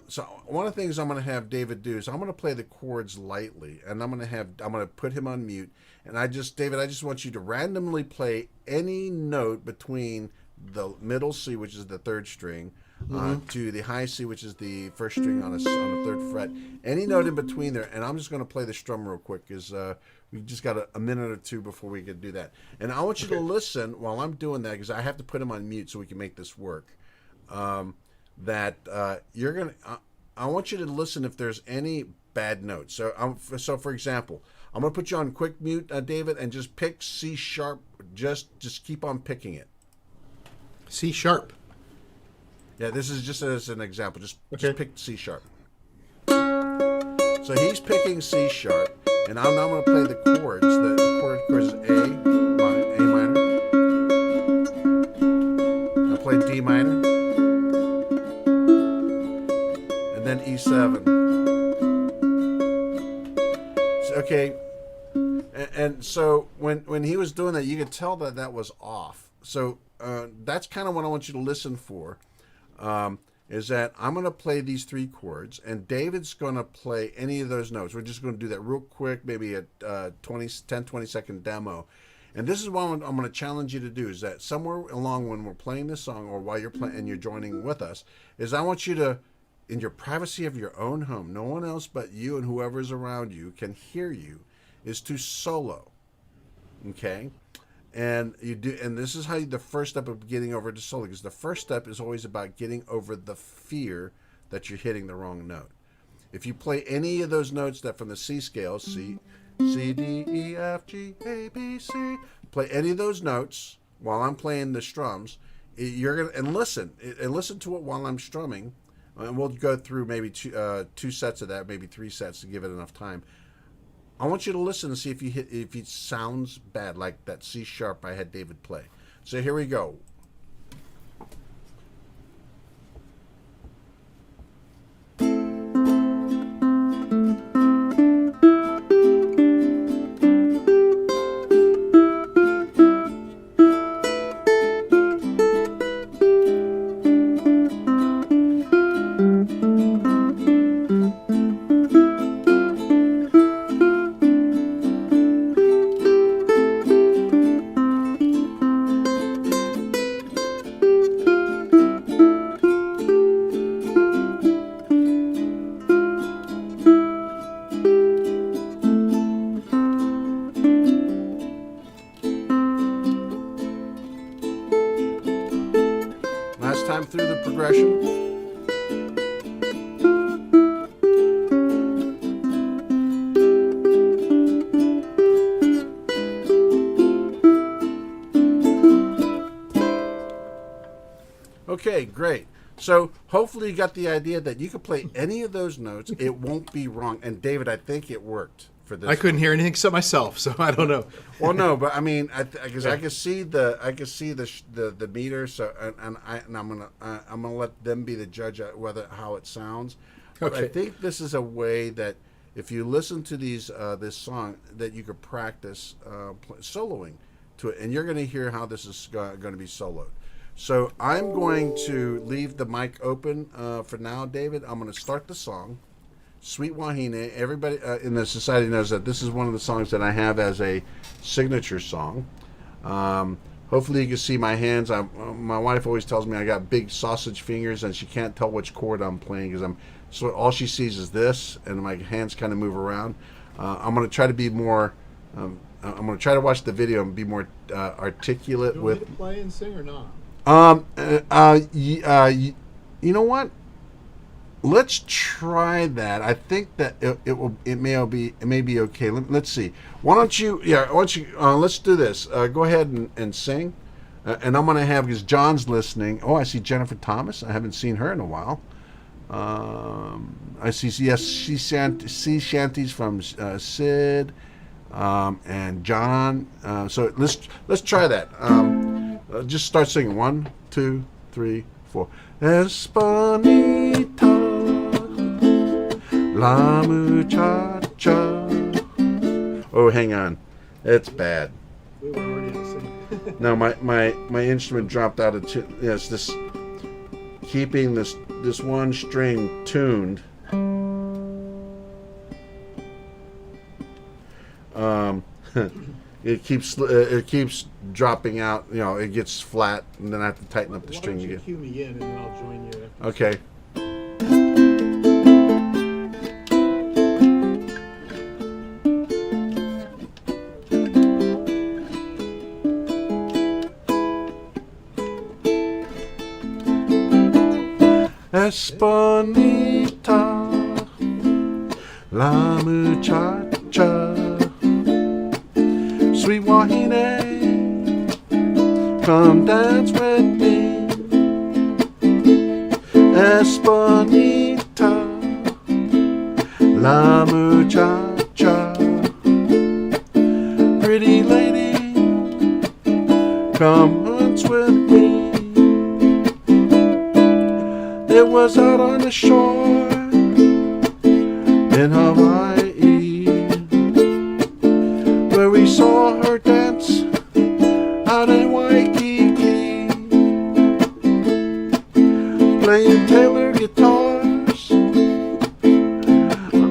So one of the things I'm going to have David do is I'm going to play the chords lightly, and I'm going to put him on mute. And David, I just want you to randomly play any note between the middle C, which is the third string, to the high C, which is the first string on a third fret. Any note in between there, and I'm just going to play the strum real quick, because we just got a minute or two before we can do that. And I want you to listen while I'm doing that, because I have to put him on mute so we can make this work. I want you to listen if there's any bad notes. So for example, I'm going to put you on quick mute, David, and just pick C sharp. Just keep on picking it. C sharp. Yeah, this is just as an example. Just pick C sharp. So he's picking C sharp, and I'm now going to play the chords. The chord is A minor. I play D minor, and then E7. Okay, and so when he was doing that, you could tell that was off. So that's kind of what I want you to listen for, is that I'm going to play these three chords, and David's going to play any of those notes. We're just going to do that real quick, maybe a 10-20-second demo. And this is what I'm going to challenge you to do, is that somewhere along when we're playing this song, or while you're playing and you're joining with us, is I want you to, in your privacy of your own home, no one else but you and whoever's around you can hear you, is to solo. Okay? And you do, and this is how the first step of getting over to solo, because the first step is always about getting over the fear that you're hitting the wrong note. If you play any of those notes that from the C scale, C, D, E, F, G, A, B, C, play any of those notes while I'm playing the strums, you're gonna and listen to it while I'm strumming. And we'll go through maybe two sets of that, maybe 3 sets to give it enough time. I want you to listen and see if it sounds bad, like that C sharp I had David play. So here we go. Okay, great. So hopefully you got the idea that you can play any of those notes. It won't be wrong. And David, I think it worked for this. I couldn't hear anything except myself, so I don't know. Well, no, but I mean, because I could see the meter. So and I'm gonna let them be the judge of how it sounds. But I Okay. think this is a way that if you listen to this song, that you could practice soloing to it, and you're going to hear how this is going to be soloed. So I'm going to leave the mic open for now, David. I'm going to start the song, Sweet Wahine. Everybody in the society knows that this is one of the songs that I have as a signature song. Hopefully you can see my hands. My wife always tells me I got big sausage fingers, and she can't tell which chord I'm playing because so all she sees is this, and my hands kind of move around. I'm going to try to be more. I'm going to try to watch the video and be more articulate You with. want me to play and sing or not? You know what? Let's try that. I think that it may be okay. Let's see. Why don't you? Yeah. Why don't you? Let's do this. Go ahead and sing. And I'm gonna have because John's listening. Oh, I see Jennifer Thomas. I haven't seen her in a while. I see. Yes, sea shanties from Sid and John. So let's try that. Just start singing. 1, 2, 3, 4. Espanita, la muchacha. Oh, hang on. It's bad. We were already singing. No, my instrument dropped out of tune. Yes, this keeping this one string tuned. It keeps dropping out. You know, it gets flat, and then I have to tighten up the Why string don't you again. cue me in, and then I'll join you after. Okay. Espanita, la muchacha, sweet Wahine, come dance with me. Espanita, la muchacha, pretty lady, come dance with me. It was out on the shore in Hawaii where we saw her dance out in Waikiki, playing Taylor guitars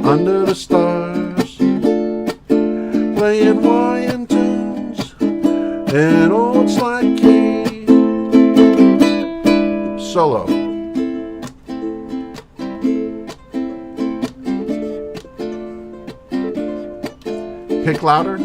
under the stars, playing Hawaiian tunes and old Sly Key. Solo. Pick louder.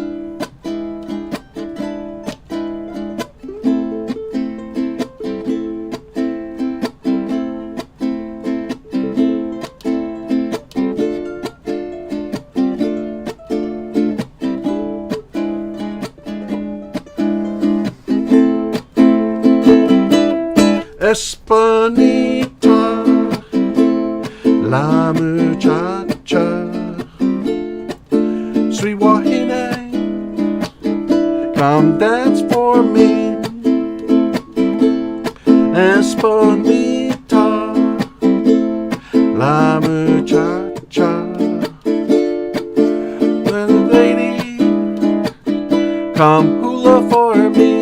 Espanita, la muchacha, sweet Wahine, come dance for me. Espanita, la muchacha, little lady, come hula for me.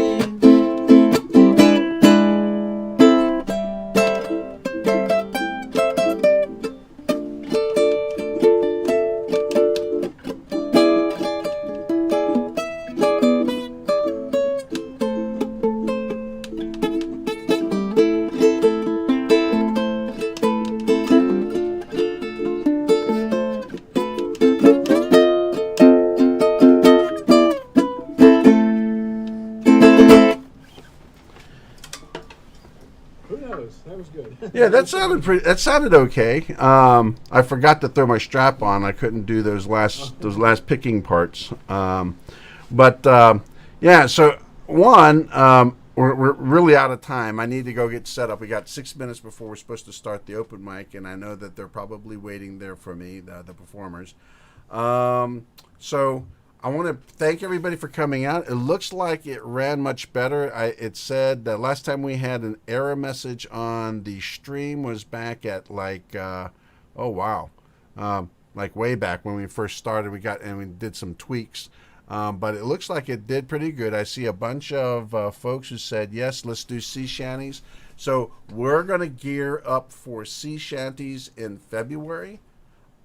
Yeah, that sounded pretty. That sounded okay. I forgot to throw my strap on. I couldn't do those last picking parts. Yeah. So we're really out of time. I need to go get set up. We got 6 minutes before we're supposed to start the open mic, and I know that they're probably waiting there for me, the performers. So I want to thank everybody for coming out. It looks like it ran much better. It said the last time we had an error message on the stream was back at like, oh wow, like way back when we first started. We did some tweaks, but it looks like it did pretty good. I see a bunch of folks who said yes, let's do sea shanties. So we're gonna gear up for sea shanties in February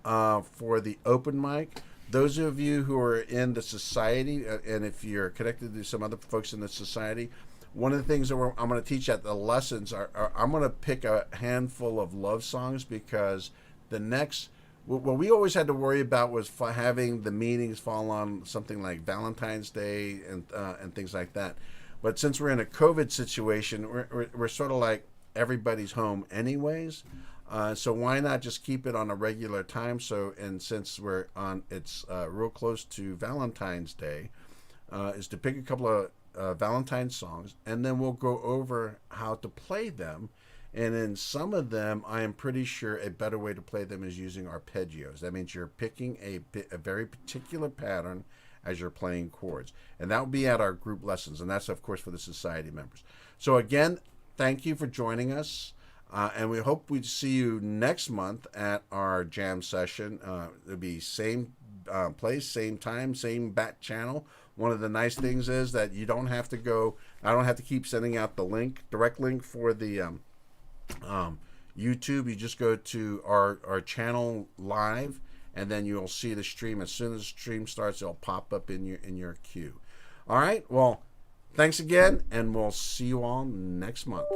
for the open mic. Those of you who are in the society, and if you're connected to some other folks in the society, one of the things that I'm going to teach at the lessons are I'm going to pick a handful of love songs, because what we always had to worry about was having the meetings fall on something like Valentine's Day and things like that. But since we're in a COVID situation, we're sort of like everybody's home anyways. So why not just keep it on a regular time? And since it's real close to Valentine's Day, is to pick a couple of Valentine's songs, and then we'll go over how to play them. And in some of them, I am pretty sure a better way to play them is using arpeggios. That means you're picking a very particular pattern as you're playing chords. And that will be at our group lessons. And that's, of course, for the society members. So again, thank you for joining us. And we hope we see you next month at our jam session. It'll be same place, same time, same back channel. One of the nice things is that you don't have to go. I don't have to keep sending out the direct link for the YouTube. You just go to our channel live, and then you'll see the stream. As soon as the stream starts, it'll pop up in your queue. All right. Well, thanks again, and we'll see you all next month.